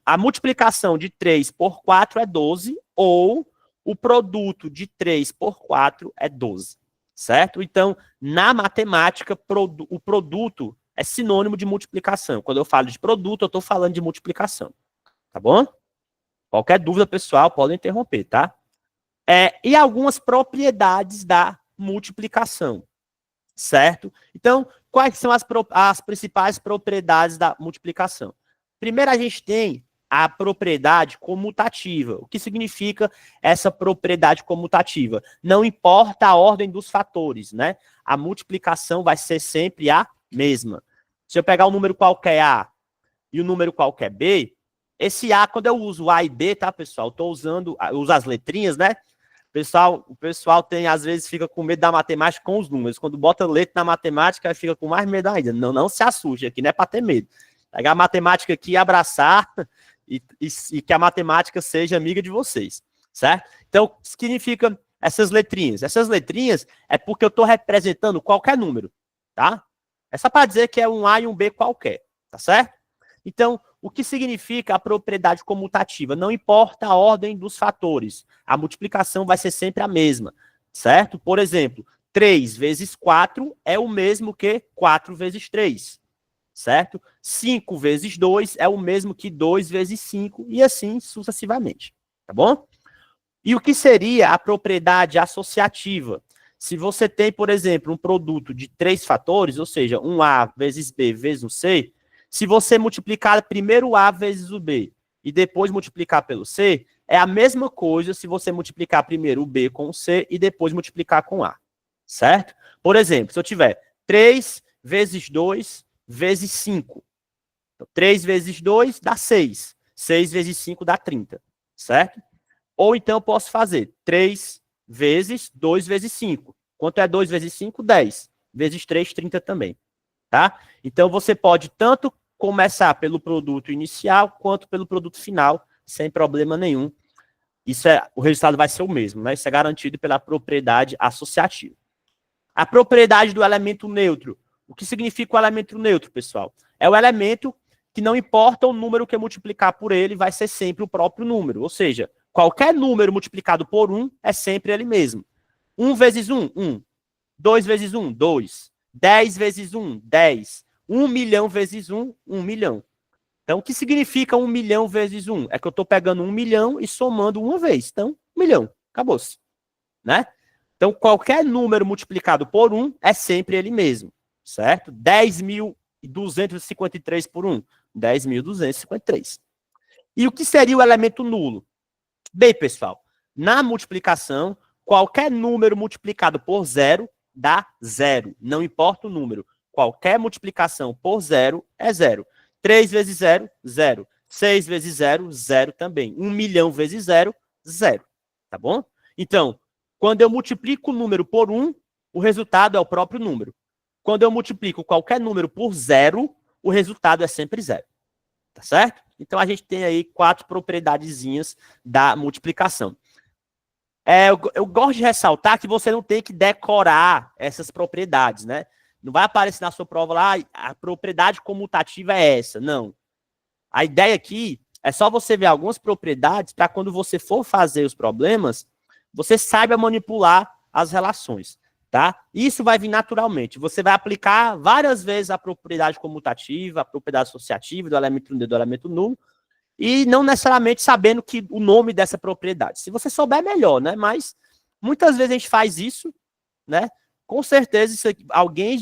a multiplicação de 3 por 4 é 12, ou o produto de 3 por 4 é 12, certo? Então, na matemática, o produto é sinônimo de multiplicação. Quando eu falo de produto, eu estou falando de multiplicação, tá bom? Qualquer dúvida, pessoal, podem interromper, tá? E algumas propriedades da multiplicação, certo? Então, quais são as principais propriedades da multiplicação? Primeiro, a gente tem a propriedade comutativa. O que significa essa propriedade comutativa? Não importa a ordem dos fatores, né? A multiplicação vai ser sempre a mesma. Se eu pegar um número qualquer A e um número qualquer B, esse A, quando eu uso A e B, tá, pessoal? Eu uso as letrinhas, né? O pessoal às vezes fica com medo da matemática com os números. Quando bota letra na matemática, fica com mais medo ainda. Não se assuste, aqui não é para ter medo. Pegar a matemática aqui e abraçar e que a matemática seja amiga de vocês, certo? Então, o que significa essas letrinhas? Essas letrinhas é porque eu estou representando qualquer número, tá? É só para dizer que é um A e um B qualquer, tá certo? Então, o que significa a propriedade comutativa? Não importa a ordem dos fatores, a multiplicação vai ser sempre a mesma, certo? Por exemplo, 3 vezes 4 é o mesmo que 4 vezes 3, certo? 5 vezes 2 é o mesmo que 2 vezes 5, e assim sucessivamente, tá bom? E o que seria a propriedade associativa? Se você tem, por exemplo, um produto de 3 fatores, ou seja, um A vezes B vezes um C, se você multiplicar primeiro o A vezes o B e depois multiplicar pelo C, é a mesma coisa se você multiplicar primeiro o B com o C e depois multiplicar com o A, certo? Por exemplo, se eu tiver 3 vezes 2 vezes 5, então, 3 vezes 2 dá 6, 6 vezes 5 dá 30, certo? Ou então eu posso fazer 3 vezes 2 vezes 5. Quanto é 2 vezes 5? 10. Vezes 3, 30 também, tá? Então você pode tanto começar pelo produto inicial quanto pelo produto final, sem problema nenhum. O resultado vai ser o mesmo, né? Isso é garantido pela propriedade associativa. A propriedade do elemento neutro. O que significa o elemento neutro, pessoal? É o elemento que não importa o número que eu multiplicar por ele, vai ser sempre o próprio número. Ou seja, qualquer número multiplicado por 1 é sempre ele mesmo. 1 vezes 1, 1. 2 vezes 1, 2. 10 vezes 1, 10. 1 milhão vezes 1, 1 milhão. Então, o que significa 1 milhão vezes 1? É que eu estou pegando 1 milhão e somando uma vez. Então, 1 milhão. Acabou-se. Né? Então, qualquer número multiplicado por 1 é sempre ele mesmo. Certo? 10.253 por 1. 10.253. E o que seria o elemento nulo? Bem, pessoal, na multiplicação, qualquer número multiplicado por 0 dá 0. Não importa o número. Qualquer multiplicação por 0 é 0. 3 vezes 0, 0. 6 vezes 0, 0 também. 1 milhão vezes 0, 0. Tá bom? Então, quando eu multiplico o número por 1, o resultado é o próprio número. Quando eu multiplico qualquer número por 0, o resultado é sempre 0. Tá certo? Então, a gente tem aí 4 propriedadezinhas da multiplicação. eu gosto de ressaltar que você não tem que decorar essas propriedades, né? Não vai aparecer na sua prova lá, a propriedade comutativa é essa. Não. A ideia aqui é só você ver algumas propriedades para quando você for fazer os problemas, você saiba manipular as relações, tá? Isso vai vir naturalmente. Você vai aplicar várias vezes a propriedade comutativa, a propriedade associativa do elemento do elemento nulo, e não necessariamente sabendo que o nome dessa propriedade. Se você souber, melhor, né? Mas muitas vezes a gente faz isso, né? Com certeza,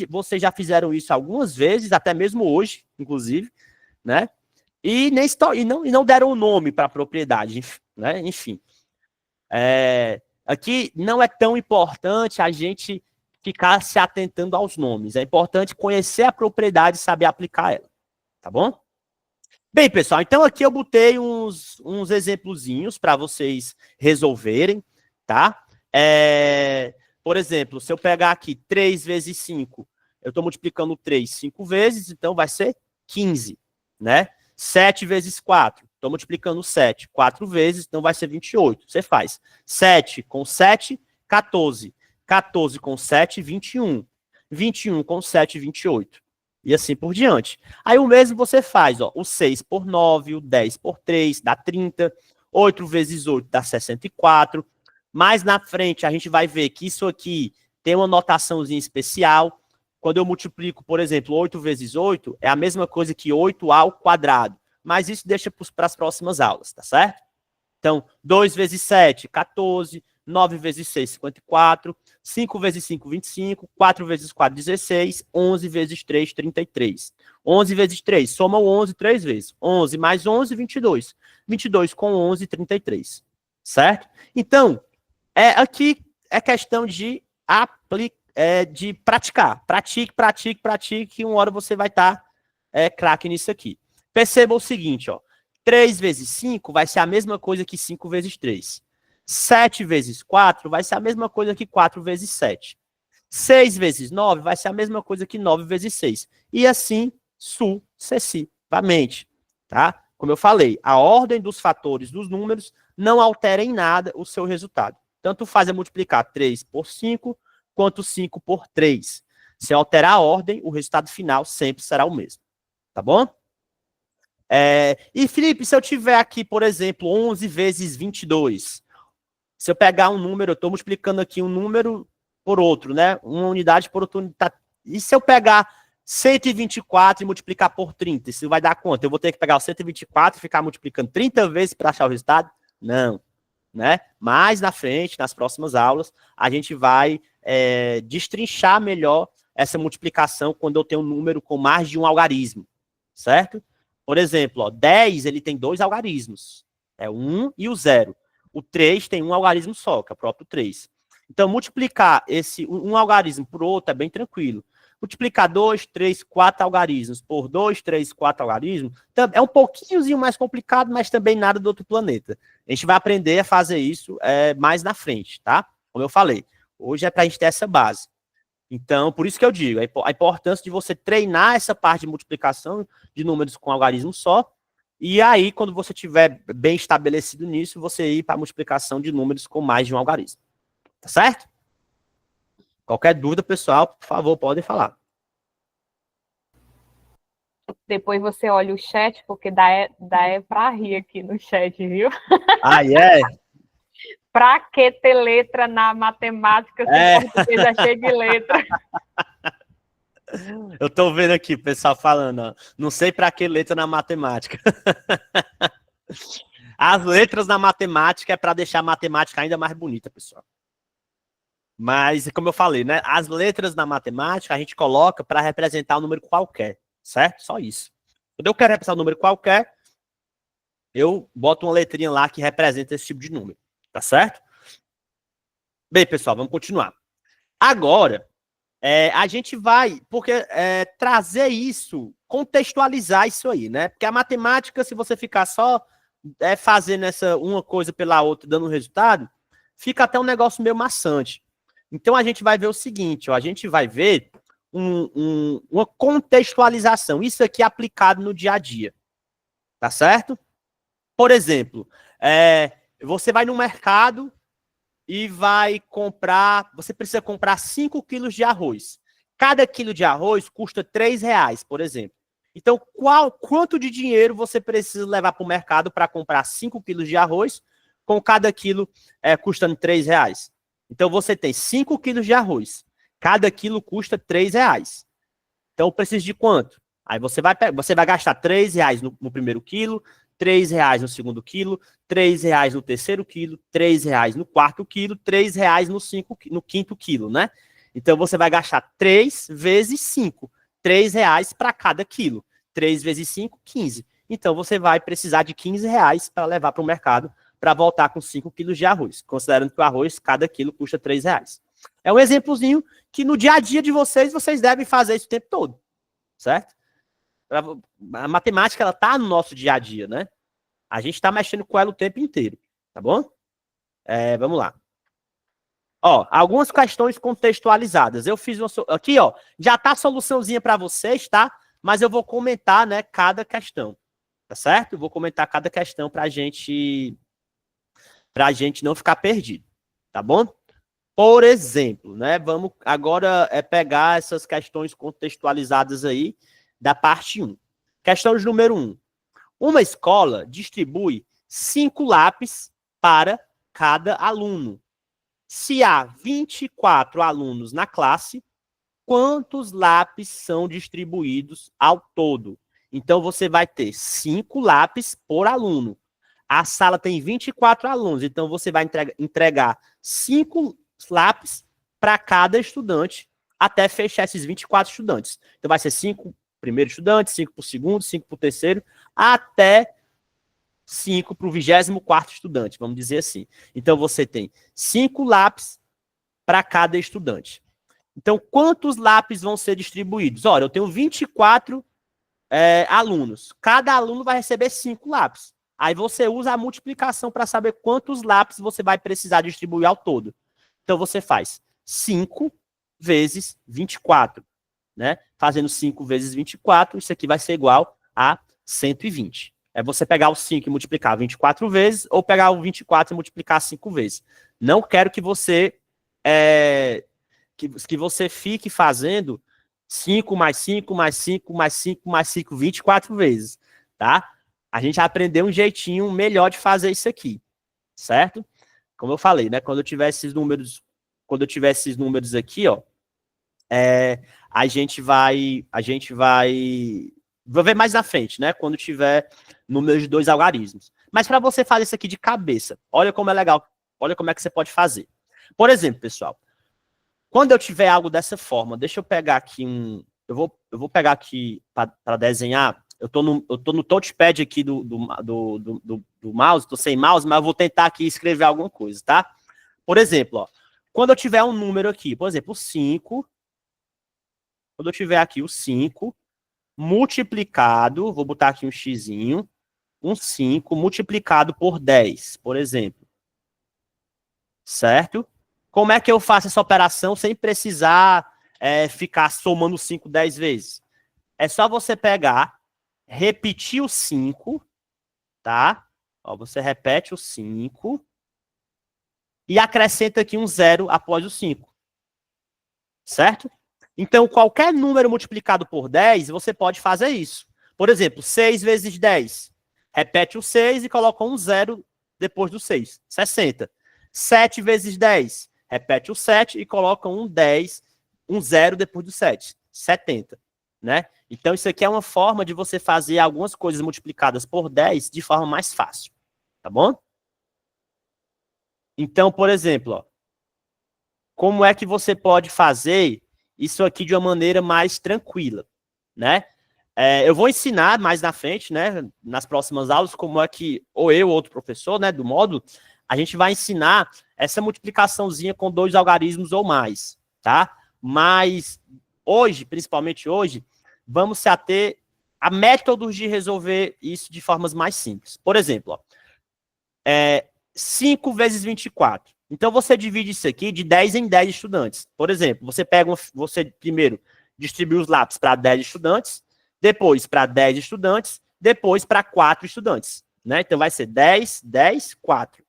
vocês já fizeram isso algumas vezes, até mesmo hoje, inclusive, né? E não deram o nome para a propriedade, né? Enfim. Aqui não é tão importante a gente ficar se atentando aos nomes. É importante conhecer a propriedade e saber aplicar ela. Tá bom? Bem, pessoal, então aqui eu botei uns exemplozinhos para vocês resolverem, tá? Por exemplo, se eu pegar aqui 3 vezes 5, eu estou multiplicando 3 5 vezes, então vai ser 15, né? 7 vezes 4, estou multiplicando 7 4 vezes, então vai ser 28. Você faz 7 com 7, 14. 14 com 7, 21. 21 com 7, 28. E assim por diante. Aí o mesmo você faz, ó, o 6 por 9, o 10 por 3, dá 30. 8 vezes 8 dá 64. Mais na frente a gente vai ver que isso aqui tem uma notaçãozinha especial. Quando eu multiplico, por exemplo, 8 vezes 8, é a mesma coisa que 8 ao quadrado. Mas isso deixa para as próximas aulas, tá certo? Então, 2 vezes 7, 14. 9 vezes 6, 54. 5 vezes 5, 25. 4 vezes 4, 16. 11 vezes 3, 33. 11 vezes 3, soma o 11 3 vezes. 11 mais 11, 22. 22 com 11, 33. Certo? Então, aqui é questão de praticar. Pratique, e uma hora você vai estar craque nisso aqui. Perceba o seguinte, ó. 3 vezes 5 vai ser a mesma coisa que 5 vezes 3. 7 vezes 4 vai ser a mesma coisa que 4 vezes 7. 6 vezes 9 vai ser a mesma coisa que 9 vezes 6. E assim sucessivamente, tá? Como eu falei, a ordem dos fatores dos números não altera em nada o seu resultado. Tanto faz multiplicar 3 por 5, quanto 5 por 3. Se alterar a ordem, o resultado final sempre será o mesmo. Tá bom? E, Felipe, se eu tiver aqui, por exemplo, 11 vezes 22... Se eu pegar um número, eu estou multiplicando aqui um número por outro, né? Uma unidade por outra unidade. E se eu pegar 124 e multiplicar por 30, isso vai dar quanto? Eu vou ter que pegar o 124 e ficar multiplicando 30 vezes para achar o resultado? Não, né? Mais na frente, nas próximas aulas, a gente vai destrinchar melhor essa multiplicação quando eu tenho um número com mais de um algarismo, certo? Por exemplo, ó, 10, ele tem 2 algarismos. É o 1 e o 0. O 3 tem um algarismo só, que é o próprio 3. Então, multiplicar um algarismo por outro é bem tranquilo. Multiplicar 2, 3, 4 algarismos por 2, 3, 4 algarismos é um pouquinhozinho mais complicado, mas também nada do outro planeta. A gente vai aprender a fazer isso mais na frente, tá? Como eu falei, hoje é para a gente ter essa base. Então, por isso que eu digo, a importância de você treinar essa parte de multiplicação de números com algarismo só. E aí, quando você estiver bem estabelecido nisso, você ir para a multiplicação de números com mais de um algarismo. Tá certo? Qualquer dúvida, pessoal, por favor, podem falar. Depois você olha o chat, porque dá para rir aqui no chat, viu? Ah, é? Pra que ter letra na matemática se o português é cheio de letra? Eu tô vendo aqui o pessoal falando, ó, não sei para que letra na matemática. As letras na matemática é para deixar a matemática ainda mais bonita, pessoal. Mas, como eu falei, né, as letras na matemática a gente coloca para representar um número qualquer, certo? Só isso. Quando eu quero representar um número qualquer, eu boto uma letrinha lá que representa esse tipo de número, tá certo? Bem, pessoal, vamos continuar. Agora, a gente vai, trazer isso, contextualizar isso aí, né? Porque a matemática, se você ficar só fazendo uma coisa pela outra, dando um resultado, fica até um negócio meio maçante. Então, a gente vai ver o seguinte, ó, a gente vai ver uma contextualização, isso aqui aplicado no dia a dia, tá certo? Por exemplo, você vai no mercado e vai comprar, você precisa comprar 5 quilos de arroz. Cada quilo de arroz custa R$3, por exemplo. Então, quanto de dinheiro você precisa levar para o mercado para comprar 5 quilos de arroz, com cada quilo custando R$3? Então, você tem 5 quilos de arroz. Cada quilo custa R$3. Então, precisa de quanto? Aí você vai gastar R$3 no primeiro quilo, R$3 no segundo quilo, R$3 no terceiro quilo, R$3 no quarto quilo, R$3 no quinto quilo, né? Então, você vai gastar 3 vezes 5. R$3 para cada quilo. 3 vezes 5, 15. Então, você vai precisar de R$15 para levar para o mercado para voltar com 5 quilos de arroz, considerando que o arroz, cada quilo, custa R$3. É um exemplozinho que no dia a dia de vocês devem fazer isso o tempo todo, certo? A matemática, ela tá no nosso dia a dia, né? A gente tá mexendo com ela o tempo inteiro, tá bom? Vamos lá. Ó, algumas questões contextualizadas. Eu fiz aqui, ó, já tá a soluçãozinha para vocês, tá? Mas eu vou comentar, né, cada questão, tá certo? Eu vou comentar cada questão pra gente não ficar perdido, tá bom? Por exemplo, né, vamos agora pegar essas questões contextualizadas aí da parte 1. Questão de número 1. Uma escola distribui 5 lápis para cada aluno. Se há 24 alunos na classe, quantos lápis são distribuídos ao todo? Então, você vai ter 5 lápis por aluno. A sala tem 24 alunos, então você vai entregar 5 lápis para cada estudante até fechar esses 24 estudantes. Então, vai ser 5 primeiro estudante, 5 para o segundo, 5 para o terceiro, até 5 para o 24º estudante, vamos dizer assim. Então, você tem 5 lápis para cada estudante. Então, quantos lápis vão ser distribuídos? Olha, eu tenho 24 alunos. Cada aluno vai receber 5 lápis. Aí você usa a multiplicação para saber quantos lápis você vai precisar distribuir ao todo. Então, você faz 5 vezes 24. Né? Fazendo 5 vezes 24, isso aqui vai ser igual a 120. É você pegar o 5 e multiplicar 24 vezes, ou pegar o 24 e multiplicar 5 vezes. Não quero que você que você fique fazendo 5 mais 5 mais 5 mais 5 mais 5, 24 vezes, tá? A gente aprendeu um jeitinho melhor de fazer isso aqui, certo? Como eu falei, né? Quando eu tiver esses números aqui, ó, a gente vai vou ver mais na frente, né? Quando tiver números de 2 algarismos. Mas para você fazer isso aqui de cabeça, olha como é legal, olha como é que você pode fazer. Por exemplo, pessoal, quando eu tiver algo dessa forma, deixa eu pegar aqui eu vou pegar aqui para desenhar. Eu tô no touchpad aqui do mouse, tô sem mouse, mas eu vou tentar aqui escrever alguma coisa, tá? Por exemplo, ó, quando eu tiver um número aqui, por exemplo, 5, quando eu tiver aqui o 5 multiplicado, vou botar aqui um xizinho, um 5 multiplicado por 10, por exemplo. Certo? Como é que eu faço essa operação sem precisar ficar somando 5 10 vezes? É só você pegar, repetir o 5, tá? Ó, você repete o 5 e acrescenta aqui um 0 após o 5. Certo? Então, qualquer número multiplicado por 10, você pode fazer isso. Por exemplo, 6 vezes 10. Repete o 6 e coloca um 0 depois do 6. 60. 7 vezes 10. Repete o 7 e coloca um 0 depois do 7. 70. Né? Então, isso aqui é uma forma de você fazer algumas coisas multiplicadas por 10 de forma mais fácil. Tá bom? Então, por exemplo, ó, como é que você pode fazer isso aqui de uma maneira mais tranquila, né? Eu vou ensinar mais na frente, né, nas próximas aulas, como é que, ou eu ou outro professor, né, do módulo, a gente vai ensinar essa multiplicaçãozinha com 2 algarismos ou mais, tá? Mas hoje, principalmente hoje, vamos se ater a métodos de resolver isso de formas mais simples. Por exemplo, ó, 5 vezes 24. Então, você divide isso aqui de 10 em 10 estudantes. Por exemplo, você primeiro distribui os lápis para 10 estudantes, depois para 10 estudantes, depois para 4 estudantes. Né? Então, vai ser 10, 10, 4.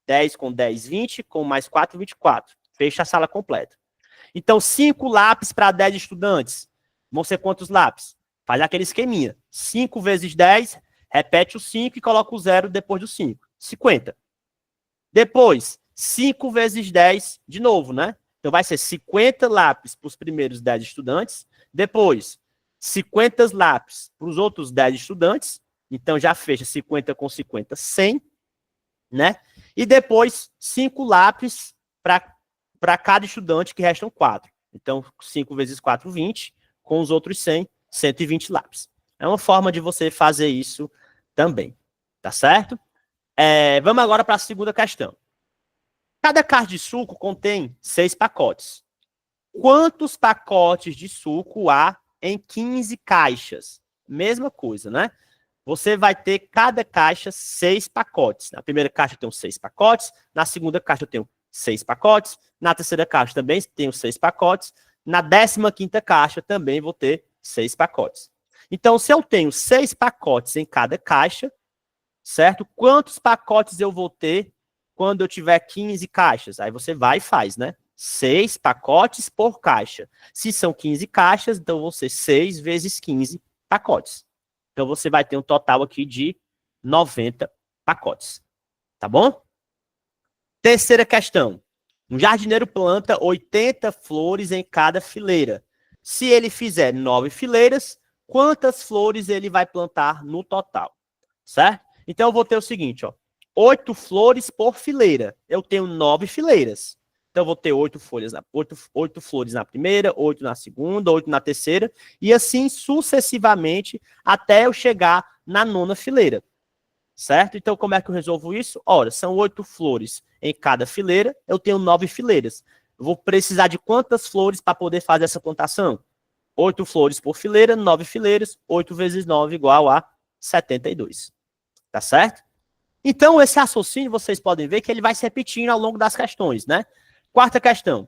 10 com 10, 20, com mais 4, 24. Fecha a sala completa. Então, 5 lápis para 10 estudantes. Vão ser quantos lápis? Faz aquele esqueminha. 5 vezes 10, repete o 5 e coloca o 0 depois do 5. 50. Depois, 5 vezes 10 de novo, né? Então, vai ser 50 lápis para os primeiros 10 estudantes. Depois, 50 lápis para os outros 10 estudantes. Então, já fecha 50 com 50, 100. Né? E depois, 5 lápis para cada estudante, que restam 4. Então, 5 vezes 4, 20. Com os outros 100, 120 lápis. É uma forma de você fazer isso também. Tá certo? Vamos agora para a segunda questão. Cada caixa de suco contém 6 pacotes. Quantos pacotes de suco há em 15 caixas? Mesma coisa, né? Você vai ter cada caixa 6 pacotes. Na primeira caixa eu tenho 6 pacotes, na segunda caixa eu tenho 6 pacotes, na terceira caixa também tenho 6 pacotes, na 15ª caixa também vou ter 6 pacotes. Então, se eu tenho 6 pacotes em cada caixa, certo? Quantos pacotes eu vou ter quando eu tiver 15 caixas? Aí você vai e faz, né? 6 pacotes por caixa. Se são 15 caixas, então vão ser 6 vezes 15 pacotes. Então, você vai ter um total aqui de 90 pacotes. Tá bom? Terceira questão. Um jardineiro planta 80 flores em cada fileira. Se ele fizer 9 fileiras, quantas flores ele vai plantar no total? Certo? Então, eu vou ter o seguinte, ó. 8 flores por fileira. Eu tenho 9 fileiras. Então, eu vou ter 8 flores na primeira, 8 na segunda, 8 na terceira, e assim sucessivamente até eu chegar na 9ª fileira. Certo? Então, como é que eu resolvo isso? Ora, são 8 flores em cada fileira, eu tenho 9 fileiras. Eu vou precisar de quantas flores para poder fazer essa plantação? 8 flores por fileira, 9 fileiras, 8 vezes 9 igual a 72. Tá certo? Então, esse raciocínio, vocês podem ver que ele vai se repetindo ao longo das questões, né? Quarta questão.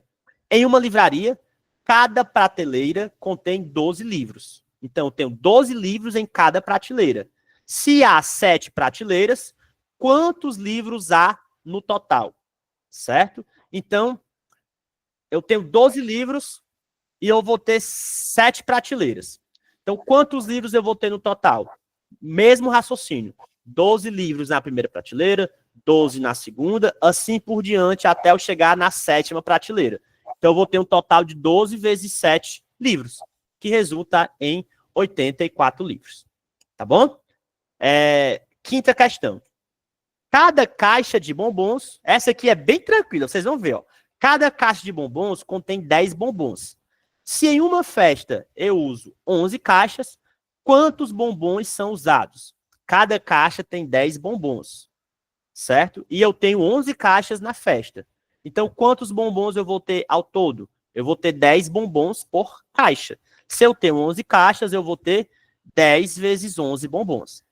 Em uma livraria, cada prateleira contém 12 livros. Então, eu tenho 12 livros em cada prateleira. Se há 7 prateleiras, quantos livros há no total? Certo? Então, eu tenho 12 livros e eu vou ter 7 prateleiras. Então, quantos livros eu vou ter no total? Mesmo raciocínio. 12 livros na primeira prateleira, 12 na segunda, assim por diante, até eu chegar na 7ª prateleira. Então, eu vou ter um total de 12 vezes 7 livros, que resulta em 84 livros. Tá bom? Quinta questão. Cada caixa de bombons, essa aqui é bem tranquila, vocês vão ver, ó. Cada caixa de bombons contém 10 bombons. Se em uma festa eu uso 11 caixas, quantos bombons são usados? Cada caixa tem 10 bombons, certo? E eu tenho 11 caixas na festa. Então, quantos bombons eu vou ter ao todo? Eu vou ter 10 bombons por caixa. Se eu tenho 11 caixas, eu vou ter 10 vezes 11 bombons.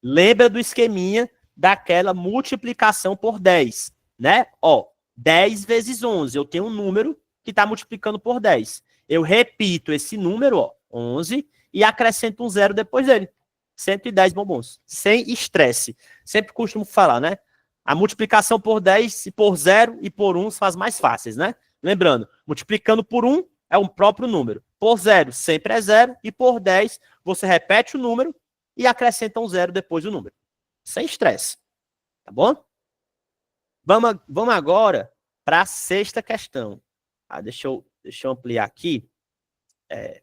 Lembra do esqueminha daquela multiplicação por 10, né? Ó, 10 vezes 11, eu tenho um número que está multiplicando por 10. Eu repito esse número, ó, 11, e acrescento um 0 depois dele. 110 bombons, sem estresse. Sempre costumo falar, né? A multiplicação por 10, por 0 e por 1 faz mais fáceis, né? Lembrando, multiplicando por 1 é um próprio número. Por 0 sempre é 0, e por 10 você repete o número e acrescenta um 0 depois do número. Sem estresse. Tá bom? Vamos agora para a sexta questão. Deixa eu ampliar aqui.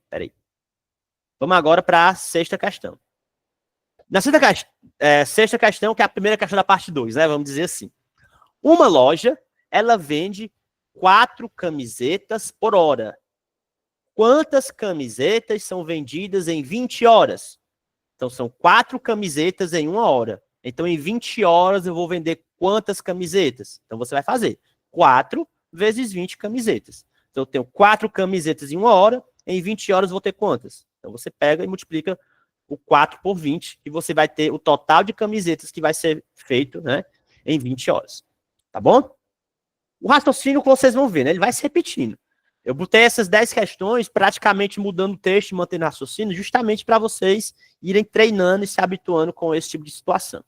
Peraí. Vamos agora para a sexta questão. Na sexta questão, que é a primeira questão da parte 2, né? Vamos dizer assim. Uma loja, ela vende 4 camisetas por hora. Quantas camisetas são vendidas em 20 horas? Então, são 4 camisetas em 1 hora. Então, em 20 horas, eu vou vender quantas camisetas? Então, você vai fazer 4 vezes 20 camisetas. Então, eu tenho 4 camisetas em 1 hora. Em 20 horas, eu vou ter quantas? Então, você pega e multiplica o 4 por 20, e você vai ter o total de camisetas que vai ser feito, né, em 20 horas. Tá bom? O raciocínio que vocês vão ver, né, ele vai se repetindo. Eu botei essas 10 questões praticamente mudando o texto e mantendo o raciocínio justamente para vocês irem treinando e se habituando com esse tipo de situação.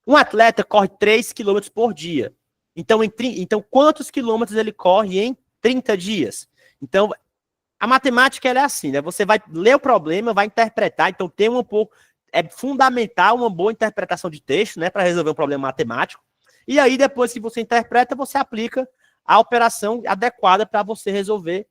Um atleta corre 3 quilômetros por dia. Então, então, quantos quilômetros ele corre em 30 dias? Então, a matemática ela é assim, né? Você vai ler o problema, vai interpretar, então tem um pouco... É fundamental uma boa interpretação de texto, né? Para resolver um problema matemático. E aí, depois que você interpreta, você aplica a operação adequada para você resolver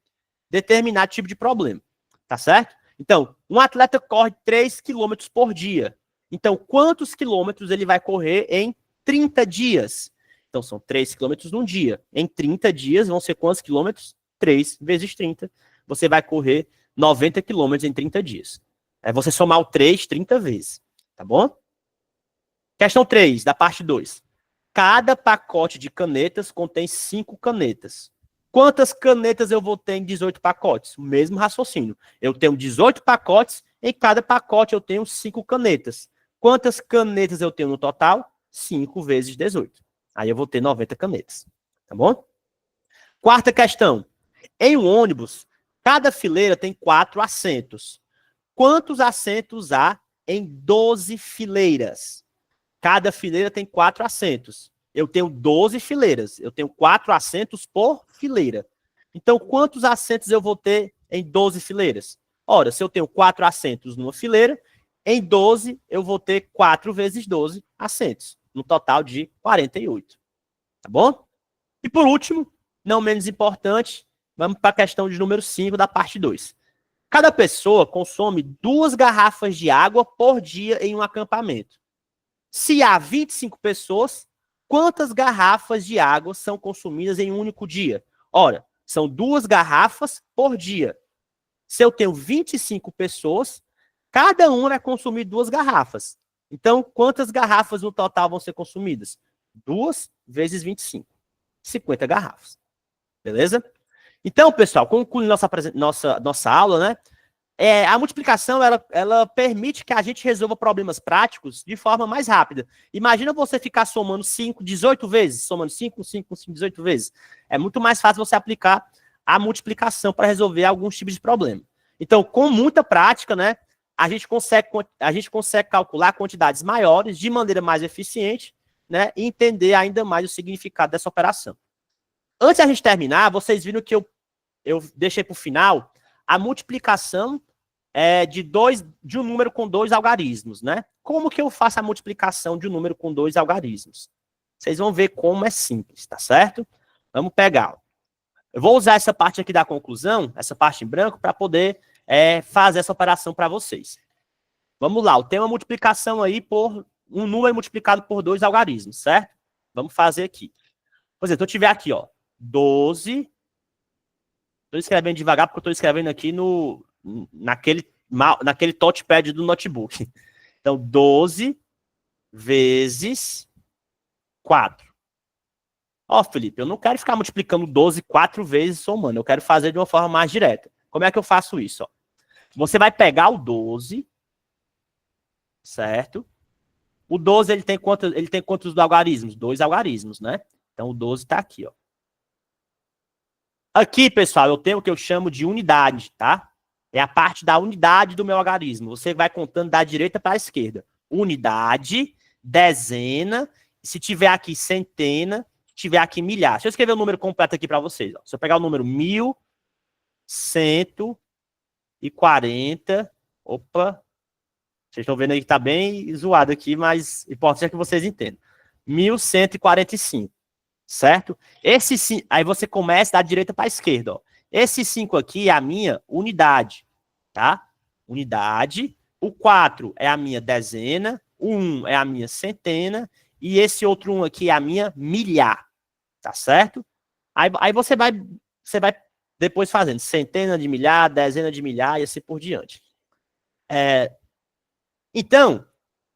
determinado tipo de problema. Tá certo? Então, um atleta corre 3 quilômetros por dia. Então, quantos quilômetros ele vai correr em 30 dias? Então, são 3 quilômetros num dia. Em 30 dias, vão ser quantos quilômetros? 3 vezes 30. Você vai correr 90 quilômetros em 30 dias. É você somar o 3 30 vezes. Tá bom? Questão 3, da parte 2. Cada pacote de canetas contém 5 canetas. Quantas canetas eu vou ter em 18 pacotes? O mesmo raciocínio. Eu tenho 18 pacotes, em cada pacote eu tenho 5 canetas. Quantas canetas eu tenho no total? 5 vezes 18. Aí eu vou ter 90 canetas. Tá bom? Quarta questão. Em um ônibus, cada fileira tem 4 assentos. Quantos assentos há em 12 fileiras? Cada fileira tem 4 assentos. Eu tenho 12 fileiras. Eu tenho 4 assentos por fileira. Então, quantos assentos eu vou ter em 12 fileiras? Ora, se eu tenho 4 assentos numa fileira, em 12 eu vou ter 4 vezes 12 assentos. No total de 48. Tá bom? E por último, não menos importante, vamos para a questão de número 5 da parte 2. Cada pessoa consome 2 garrafas de água por dia em um acampamento. Se há 25 pessoas, quantas garrafas de água são consumidas em um único dia? Ora, são 2 garrafas por dia. Se eu tenho 25 pessoas, cada uma vai consumir 2 garrafas. Então, quantas garrafas no total vão ser consumidas? 2 vezes 25. 50 garrafas. Beleza? Então, pessoal, concluindo nossa aula, né? A multiplicação, ela permite que a gente resolva problemas práticos de forma mais rápida. Imagina você ficar somando 5, 18 vezes, somando 5, 5, 5, 18 vezes. É muito mais fácil você aplicar a multiplicação para resolver alguns tipos de problema. Então, com muita prática, né, a gente consegue calcular quantidades maiores de maneira mais eficiente, né, e entender ainda mais o significado dessa operação. Antes da gente terminar, vocês viram que eu deixei para o final a multiplicação de um número com 2 algarismos, né? Como que eu faço a multiplicação de um número com 2 algarismos? Vocês vão ver como é simples, tá certo? Vamos pegar. Eu vou usar essa parte aqui da conclusão, essa parte em branco, para poder fazer essa operação para vocês. Vamos lá, eu tenho uma multiplicação aí por um número multiplicado por 2 algarismos, certo? Vamos fazer aqui. Por exemplo, eu tiver aqui, ó, 12... Estou escrevendo devagar porque eu estou escrevendo aqui naquele touchpad do notebook. Então, 12 vezes 4. Ó, Felipe, eu não quero ficar multiplicando 12 4 vezes somando. Eu quero fazer de uma forma mais direta. Como é que eu faço isso? Ó? Você vai pegar o 12, certo? O 12, ele tem quantos algarismos? 2 algarismos, né? Então, o 12 está aqui, ó. Aqui, pessoal, eu tenho o que eu chamo de unidade, tá? É a parte da unidade do meu algarismo. Você vai contando da direita para a esquerda. Unidade, dezena, se tiver aqui centena, se tiver aqui milhar. Deixa eu escrever o número completo aqui para vocês. Ó. Se eu pegar o número 1140, opa, vocês estão vendo aí que está bem zoado aqui, mas importante é que vocês entendam. 1145. Certo? Esse 5, aí você começa da direita para a esquerda. Ó. Esse 5 aqui é a minha unidade, tá? Unidade. O 4 é a minha dezena. O 1 é a minha centena. E esse outro 1 aqui é a minha milhar, tá certo? Aí você vai depois fazendo centena de milhar, dezena de milhar e assim por diante. Então,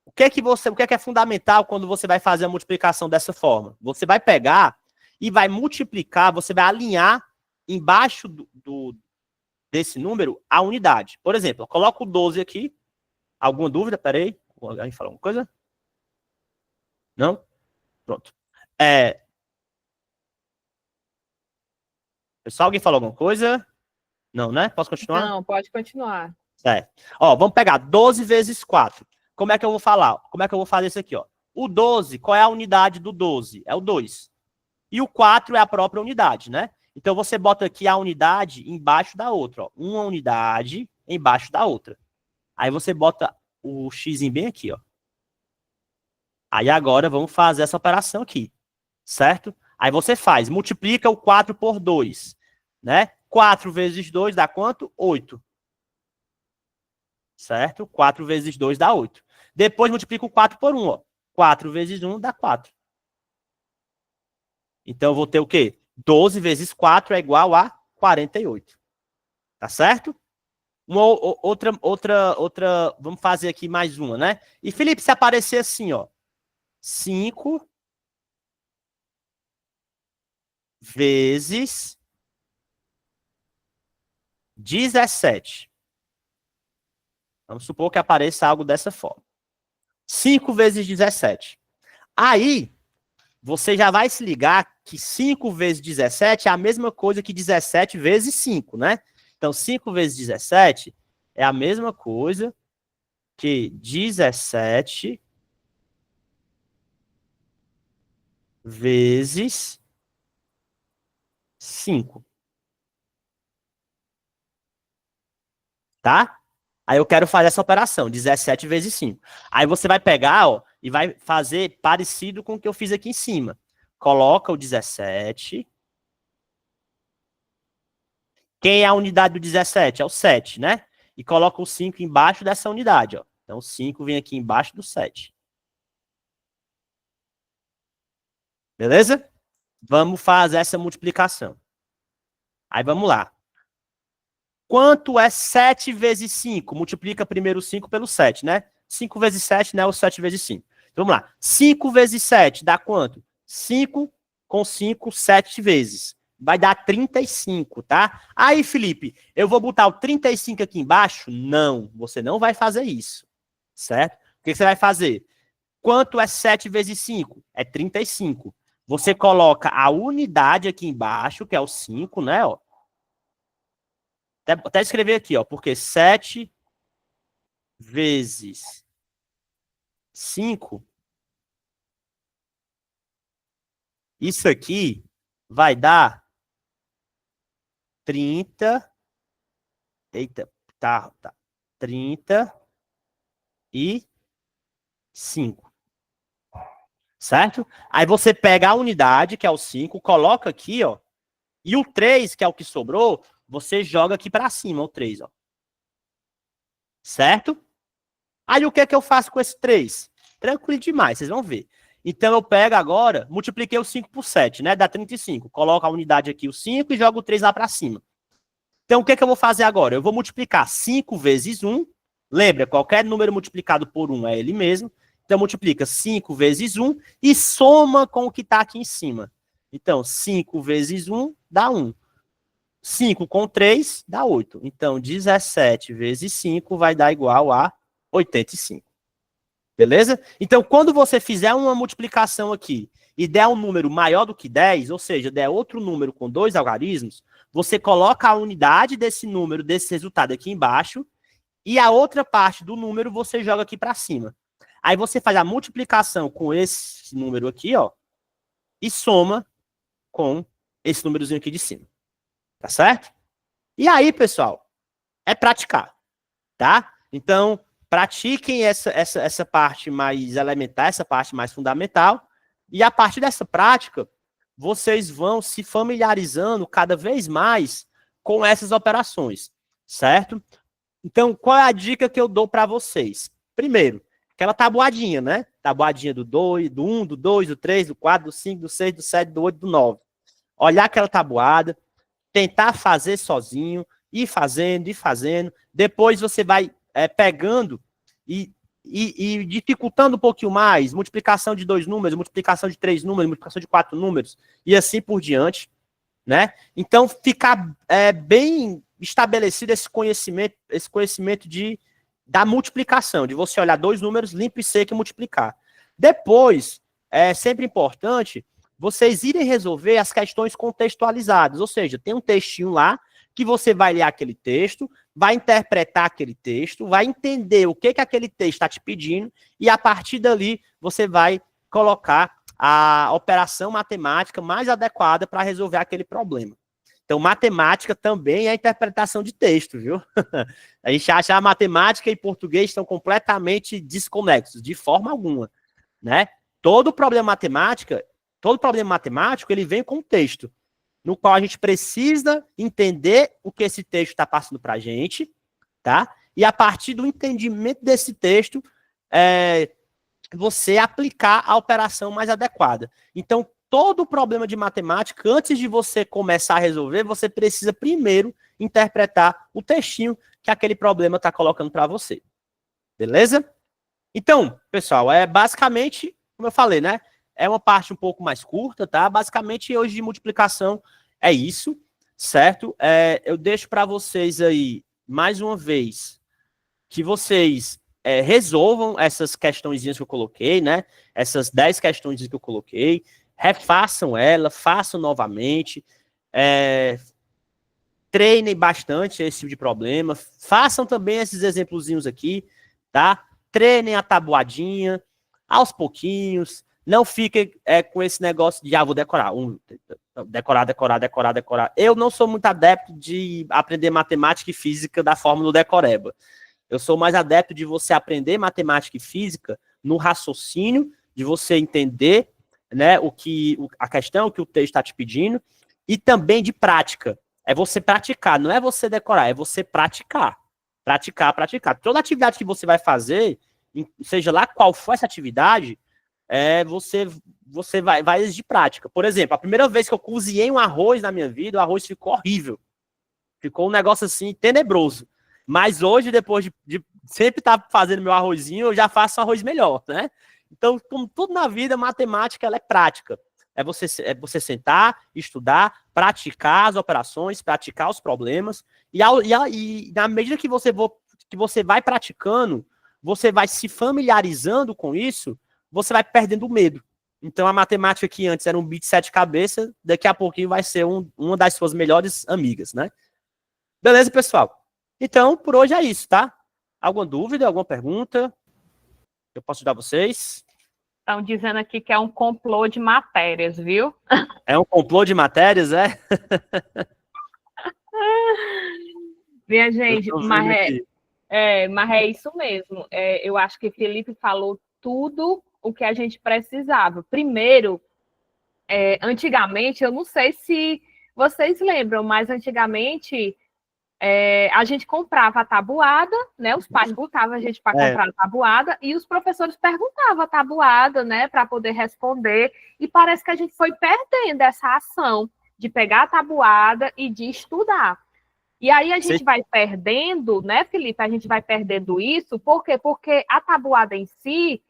o que é fundamental quando você vai fazer a multiplicação dessa forma? Você vai pegar e vai multiplicar, você vai alinhar embaixo desse número a unidade. Por exemplo, eu coloco o 12 aqui. Alguma dúvida? Peraí. Alguém falou alguma coisa? Não? Pronto. Pessoal, alguém falou alguma coisa? Não, né? Posso continuar? Não, pode continuar. Ó, vamos pegar 12 vezes 4. Como é que eu vou falar? Como é que eu vou fazer isso aqui, ó? O 12, qual é a unidade do 12? É o 2. E o 4 é a própria unidade, né? Então, você bota aqui a unidade embaixo da outra, ó. Uma unidade embaixo da outra. Aí você bota o x bem aqui, ó. Aí agora vamos fazer essa operação aqui, certo? Aí você faz, multiplica o 4 por 2, né? 4 vezes 2 dá quanto? 8. Certo? 4 vezes 2 dá 8. Depois multiplica o 4 por 1, ó. 4 vezes 1 dá 4. Então eu vou ter o quê? 12 vezes 4 é igual a 48. Tá certo? Outra, vamos fazer aqui mais uma, né? E Felipe, se aparecer assim, ó, 5 vezes 17. Vamos supor que apareça algo dessa forma. 5 vezes 17. Aí, você já vai se ligar que 5 vezes 17 é a mesma coisa que 17 vezes 5, né? Então, 5 vezes 17 é a mesma coisa que 17 vezes 5. Tá? Aí eu quero fazer essa operação, 17 vezes 5. Aí você vai pegar, ó, e vai fazer parecido com o que eu fiz aqui em cima. Coloca o 17. Quem é a unidade do 17? É o 7, né? E coloca o 5 embaixo dessa unidade, ó. Então, o 5 vem aqui embaixo do 7. Beleza? Vamos fazer essa multiplicação. Aí, vamos lá. Quanto é 7 vezes 5? Multiplica primeiro o 5 pelo 7, né? 5 vezes 7, né? O 7 vezes 5. Então, vamos lá. 5 vezes 7 dá quanto? 5 com 5, 7 vezes. Vai dar 35, tá? Aí, Felipe, eu vou botar o 35 aqui embaixo? Não, você não vai fazer isso, certo? O que você vai fazer? Quanto é 7 vezes 5? É 35. Você coloca a unidade aqui embaixo, que é o 5, né? Ó. Até escrever aqui, ó, porque 7 vezes 5, isso aqui vai dar 30. Eita, tá. 35. Certo? Aí você pega a unidade, que é o 5, coloca aqui, ó. E o 3, que é o que sobrou, você joga aqui para cima, o 3, ó. Certo? Aí o que é que eu faço com esse 3? Tranquilo demais, vocês vão ver. Então eu pego agora, multipliquei o 5 por 7, né? Dá 35. Coloco a unidade aqui, o 5, e jogo o 3 lá para cima. Então o que é que eu vou fazer agora? Eu vou multiplicar 5 vezes 1. Lembra, qualquer número multiplicado por 1 é ele mesmo. Então multiplica 5 vezes 1 e soma com o que está aqui em cima. Então 5 vezes 1 dá 1. 5 com 3 dá 8. Então 17 vezes 5 vai dar igual a 85. Beleza? Então, quando você fizer uma multiplicação aqui e der um número maior do que 10, ou seja, der outro número com 2 algarismos, você coloca a unidade desse número, desse resultado aqui embaixo, e a outra parte do número você joga aqui para cima. Aí você faz a multiplicação com esse número aqui, ó, e soma com esse númerozinho aqui de cima. Tá certo? E aí, pessoal, é praticar, tá? Então, pratiquem essa parte mais elementar, essa parte mais fundamental, e a partir dessa prática, vocês vão se familiarizando cada vez mais com essas operações, certo? Então, qual é a dica que eu dou para vocês? Primeiro, aquela tabuadinha, né? Tabuadinha do 2, do 1, do 2, do 3, do 4, do 5, do 6, do 7, do 8, do 9. Olhar aquela tabuada, tentar fazer sozinho, ir fazendo. Depois você vai pegando e dificultando um pouquinho mais, multiplicação de 2 números, multiplicação de 3 números, multiplicação de 4 números, e assim por diante, né? Então, ficar bem estabelecido esse conhecimento da multiplicação, de você olhar 2 números limpo e seco e multiplicar. Depois, é sempre importante vocês irem resolver as questões contextualizadas, ou seja, tem um textinho lá que você vai ler aquele texto, vai interpretar aquele texto, vai entender o que aquele texto está te pedindo, e a partir dali você vai colocar a operação matemática mais adequada para resolver aquele problema. Então, matemática também é interpretação de texto, viu? A gente acha que a matemática e português estão completamente desconexos, de forma alguma, né? Todo problema matemático, ele vem com um texto, no qual a gente precisa entender o que esse texto está passando para a gente, tá? E a partir do entendimento desse texto, você aplicar a operação mais adequada. Então, todo problema de matemática, antes de você começar a resolver, você precisa primeiro interpretar o textinho que aquele problema está colocando para você. Beleza? Então, pessoal, basicamente, como eu falei, né? É uma parte um pouco mais curta, tá? Basicamente, hoje de multiplicação é isso, certo? Eu deixo para vocês aí, mais uma vez, que vocês resolvam essas questõezinhas que eu coloquei, né? Essas 10 questões que eu coloquei, refaçam ela, façam novamente, treinem bastante esse tipo de problema, façam também esses exemplozinhos aqui, tá? Treinem a tabuadinha, aos pouquinhos, não fiquem com esse negócio de, vou decorar, decorar. Eu não sou muito adepto de aprender matemática e física da fórmula do decoreba. Eu sou mais adepto de você aprender matemática e física no raciocínio, de você entender, né, a questão que o texto está te pedindo, e também de prática. É você praticar, não é você decorar, é você praticar. Praticar. Toda atividade que você vai fazer, seja lá qual for essa atividade, você vai exigir prática. Por exemplo, a primeira vez que eu cozinhei um arroz na minha vida, o arroz ficou horrível. Ficou um negócio assim, tenebroso. Mas hoje, depois de sempre estar fazendo meu arrozinho, eu já faço um arroz melhor, né? Então, como tudo na vida, matemática, ela é prática. É você sentar, estudar, praticar as operações, praticar os problemas, e na medida que você vai praticando, você vai se familiarizando com isso, você vai perdendo o medo. Então, a matemática que antes era um bicho de 7 cabeças, daqui a pouquinho vai ser uma das suas melhores amigas, né? Beleza, pessoal? Então, por hoje é isso, tá? Alguma dúvida, alguma pergunta? Eu posso ajudar vocês? Estão dizendo aqui que é um complô de matérias, viu? É um complô de matérias, é? Minha gente, mas é isso mesmo. Eu acho que Felipe falou tudo o que a gente precisava. Primeiro, antigamente, eu não sei se vocês lembram, mas antigamente a gente comprava a tabuada, né? Os pais botavam a gente para comprar a tabuada e os professores perguntavam a tabuada, né? Para poder responder. E parece que a gente foi perdendo essa ação de pegar a tabuada e de estudar. E aí a gente vai perdendo, né, Felipe? A gente vai perdendo isso. Por quê? Porque a tabuada em si,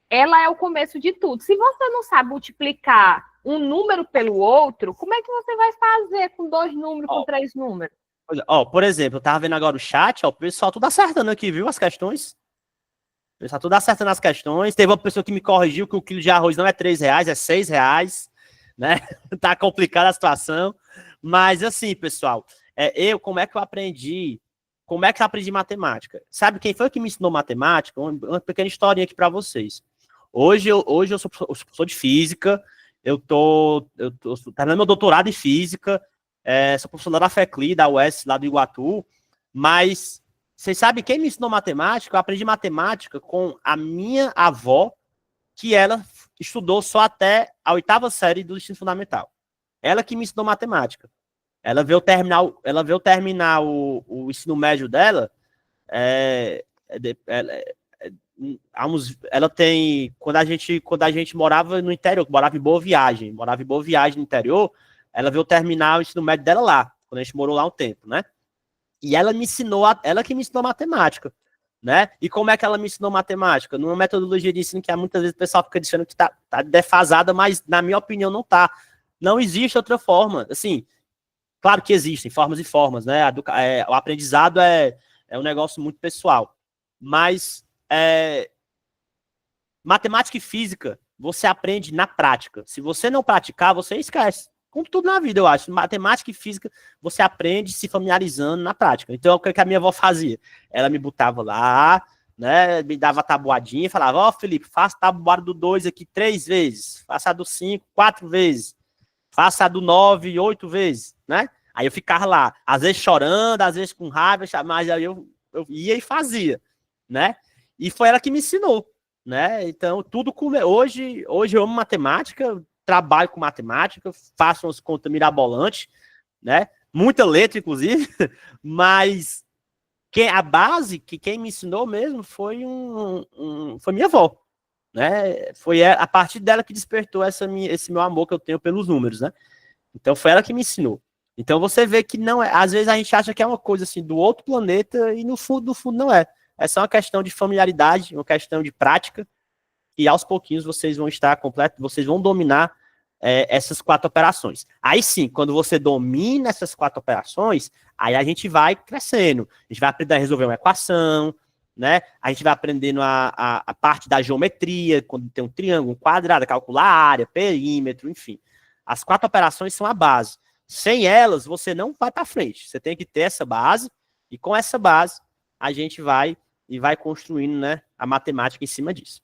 ela é o começo de tudo. Se você não sabe multiplicar um número pelo outro, como é que você vai fazer com 2 números, com 3 números? Por exemplo, eu tava vendo agora o chat, o pessoal tudo acertando aqui, viu, as questões. O pessoal tudo acertando as questões. Teve uma pessoa que me corrigiu que o quilo de arroz não é R$3, é R$6, né? Tá complicada a situação. Mas assim, pessoal, como é que eu aprendi matemática? Sabe quem foi que me ensinou matemática? Uma pequena historinha aqui para vocês. Hoje eu sou professor de física, eu tô terminando meu doutorado em física, sou professor da FECLI, da UES, lá do Iguatu, mas vocês sabem quem me ensinou matemática? Eu aprendi matemática com a minha avó, que ela estudou só até a 8ª série do ensino fundamental. Ela que me ensinou matemática. Ela veio terminar o ensino médio dela, ela tem, quando a gente morava no interior, morava em Boa Viagem no interior, ela veio terminar o ensino médio dela lá, quando a gente morou lá um tempo, né? E ela que me ensinou matemática, né? E como é que ela me ensinou matemática? Numa metodologia de ensino que muitas vezes o pessoal fica dizendo que tá defasada, mas na minha opinião não tá. Não existe outra forma. Assim, claro que existem formas e formas, né? O aprendizado é um negócio muito pessoal. Mas matemática e física, você aprende na prática. Se você não praticar, você esquece. Como tudo na vida, eu acho. Matemática e física, você aprende se familiarizando na prática. Então, o que a minha avó fazia? Ela me botava lá, né? Me dava a tabuadinha e falava, ó, Felipe, faça a tabuada do 2 aqui 3 vezes, faça a do 5 4 vezes, faça a do 9 8 vezes, né? Aí eu ficava lá, às vezes chorando, às vezes com raiva, mas aí eu ia e fazia, né? E foi ela que me ensinou, né? Então, hoje eu amo matemática, trabalho com matemática, faço umas contas mirabolantes, né? Muita letra, inclusive, mas quem me ensinou mesmo foi foi minha avó, né? Foi a partir dela que despertou esse meu amor que eu tenho pelos números, né? Então foi ela que me ensinou. Então você vê que não é, às vezes a gente acha que é uma coisa assim do outro planeta e no fundo do fundo não é. É só uma questão de familiaridade, uma questão de prática e aos pouquinhos vocês vão estar completo, vocês vão dominar essas 4 operações. Aí sim, quando você domina essas 4 operações, aí a gente vai crescendo. A gente vai aprender a resolver uma equação, né? A gente vai aprendendo a parte da geometria, quando tem um triângulo, um quadrado, calcular área, perímetro, enfim. As 4 operações são a base. Sem elas, você não vai para frente. Você tem que ter essa base, e com essa base, a gente vai construindo, né, a matemática em cima disso.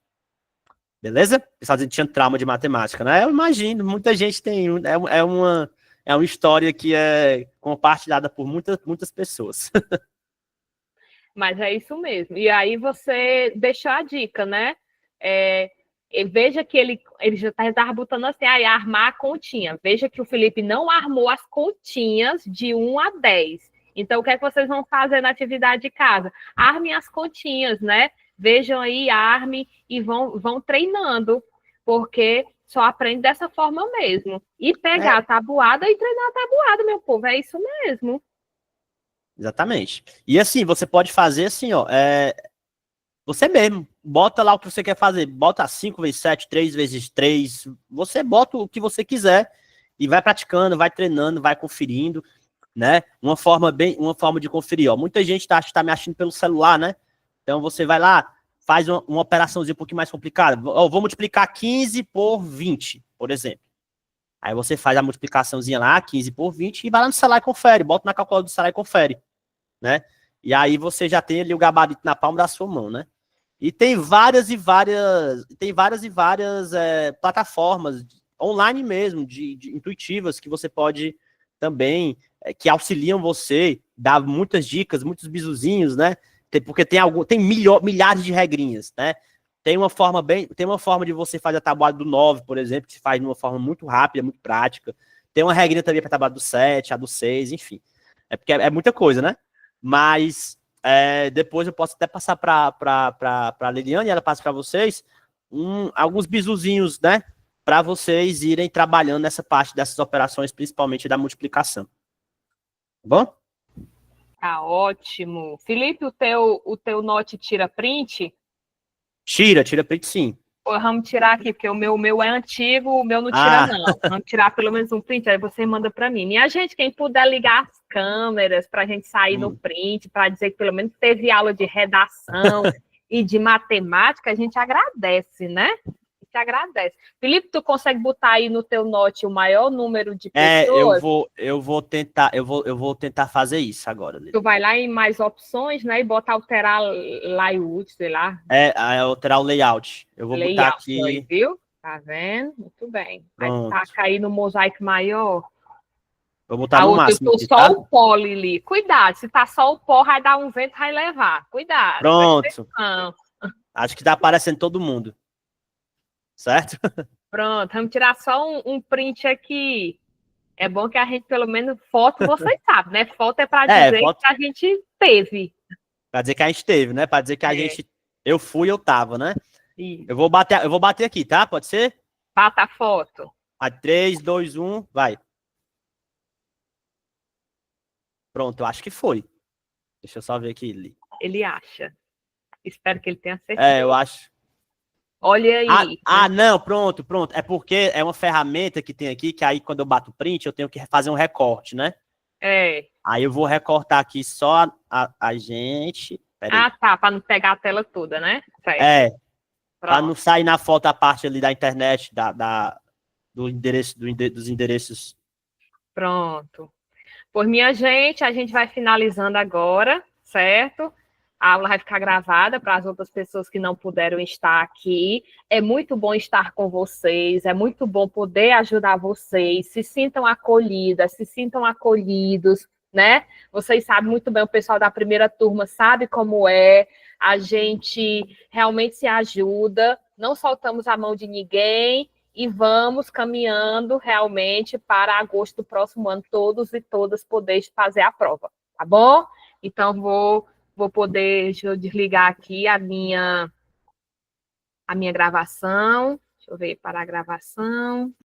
Beleza? O pessoal dizendo que tinha trauma de matemática, né? Eu imagino, muita gente tem. É uma história que é compartilhada por muitas pessoas. Mas é isso mesmo. E aí você deixou a dica, né? Veja que ele já estava botando assim, aí armar a continha. Veja que o Felipe não armou as continhas de 1 a 10. Então, o que é que vocês vão fazer na atividade de casa? Armem as continhas, né? Vejam aí, armem e vão treinando, porque só aprende dessa forma mesmo. E pegar a tabuada e treinar a tabuada, meu povo, é isso mesmo. Exatamente. E assim, você pode fazer assim, ó, você mesmo, bota lá o que você quer fazer, bota 5 vezes 7, 3 vezes 3, você bota o que você quiser e vai praticando, vai treinando, vai conferindo, né? Uma forma de conferir, ó. Muita gente tá me achando pelo celular, né? Então você vai lá, faz uma operaçãozinha um pouquinho mais complicada. Vou multiplicar 15 por 20, por exemplo. Aí você faz a multiplicaçãozinha lá, 15 por 20, e vai lá no celular e confere, bota na calculadora do celular e confere, né? E aí você já tem ali o gabarito na palma da sua mão, né? E tem várias plataformas online mesmo, de intuitivas, que você pode também, que auxiliam você, dá muitas dicas, muitos bizuzinhos, né? Porque tem milhares de regrinhas, né? Tem uma forma de você fazer a tabuada do 9, por exemplo, que se faz de uma forma muito rápida, muito prática. Tem uma regrinha também para a tabuada do 7, a do 6, enfim. É porque é muita coisa, né? Mas depois eu posso até passar para a Liliane, ela passa para vocês alguns bizuzinhos, né? Para vocês irem trabalhando nessa parte dessas operações, principalmente da multiplicação. Tá bom? Tá ótimo. Felipe, o teu note tira print? Tira print sim. Vamos tirar aqui, porque o meu é antigo, o meu não tira, não. Vamos tirar pelo menos um print, aí você manda para mim. E a gente, quem puder ligar as câmeras para a gente sair no print, para dizer que pelo menos teve aula de redação e de matemática, a gente agradece, né? Te agradece. Felipe, tu consegue botar aí no teu note o maior número de pessoas? Eu vou tentar fazer isso agora. Tu vai lá em mais opções, né? E bota alterar layout, sei lá. Alterar o layout. Eu vou botar aqui. Aí, viu? Tá vendo? Muito bem. Pronto. Aí taca aí no mosaico maior. Vou botar no máximo. Só tá? O pó, Lili. Cuidado, se tá só o pó, vai dar um vento, vai levar. Cuidado. Pronto. Acho que tá aparecendo todo mundo. Certo? Pronto, vamos tirar só um print aqui. É bom que a gente, pelo menos, foto, vocês sabem, né? Foto é para dizer que a gente teve. Para dizer que a gente teve, né? Para dizer que a gente... Eu fui, eu tava, né? Isso. Eu vou bater aqui, tá? Pode ser? Bata a foto. 3, 2, 1, vai. Pronto, eu acho que foi. Deixa eu só ver aqui. Ele acha. Espero que ele tenha certeza. Eu acho. Olha aí. Não, pronto. É porque é uma ferramenta que tem aqui, que aí quando eu bato print, eu tenho que fazer um recorte, né? Aí eu vou recortar aqui só a gente. Tá, para não pegar a tela toda, né? Certo. Para não sair na foto a parte ali da internet, dos endereços. Pronto. Por minha gente, a gente vai finalizando agora, certo? A aula vai ficar gravada para as outras pessoas que não puderam estar aqui. É muito bom estar com vocês, é muito bom poder ajudar vocês. Se sintam acolhidas, se sintam acolhidos, né? Vocês sabem muito bem, o pessoal da primeira turma sabe como é. A gente realmente se ajuda, não soltamos a mão de ninguém e vamos caminhando realmente para agosto do próximo ano, todos e todas poderem fazer a prova, tá bom? Então, vou poder, deixa eu desligar aqui a minha gravação. Deixa eu ver para a gravação.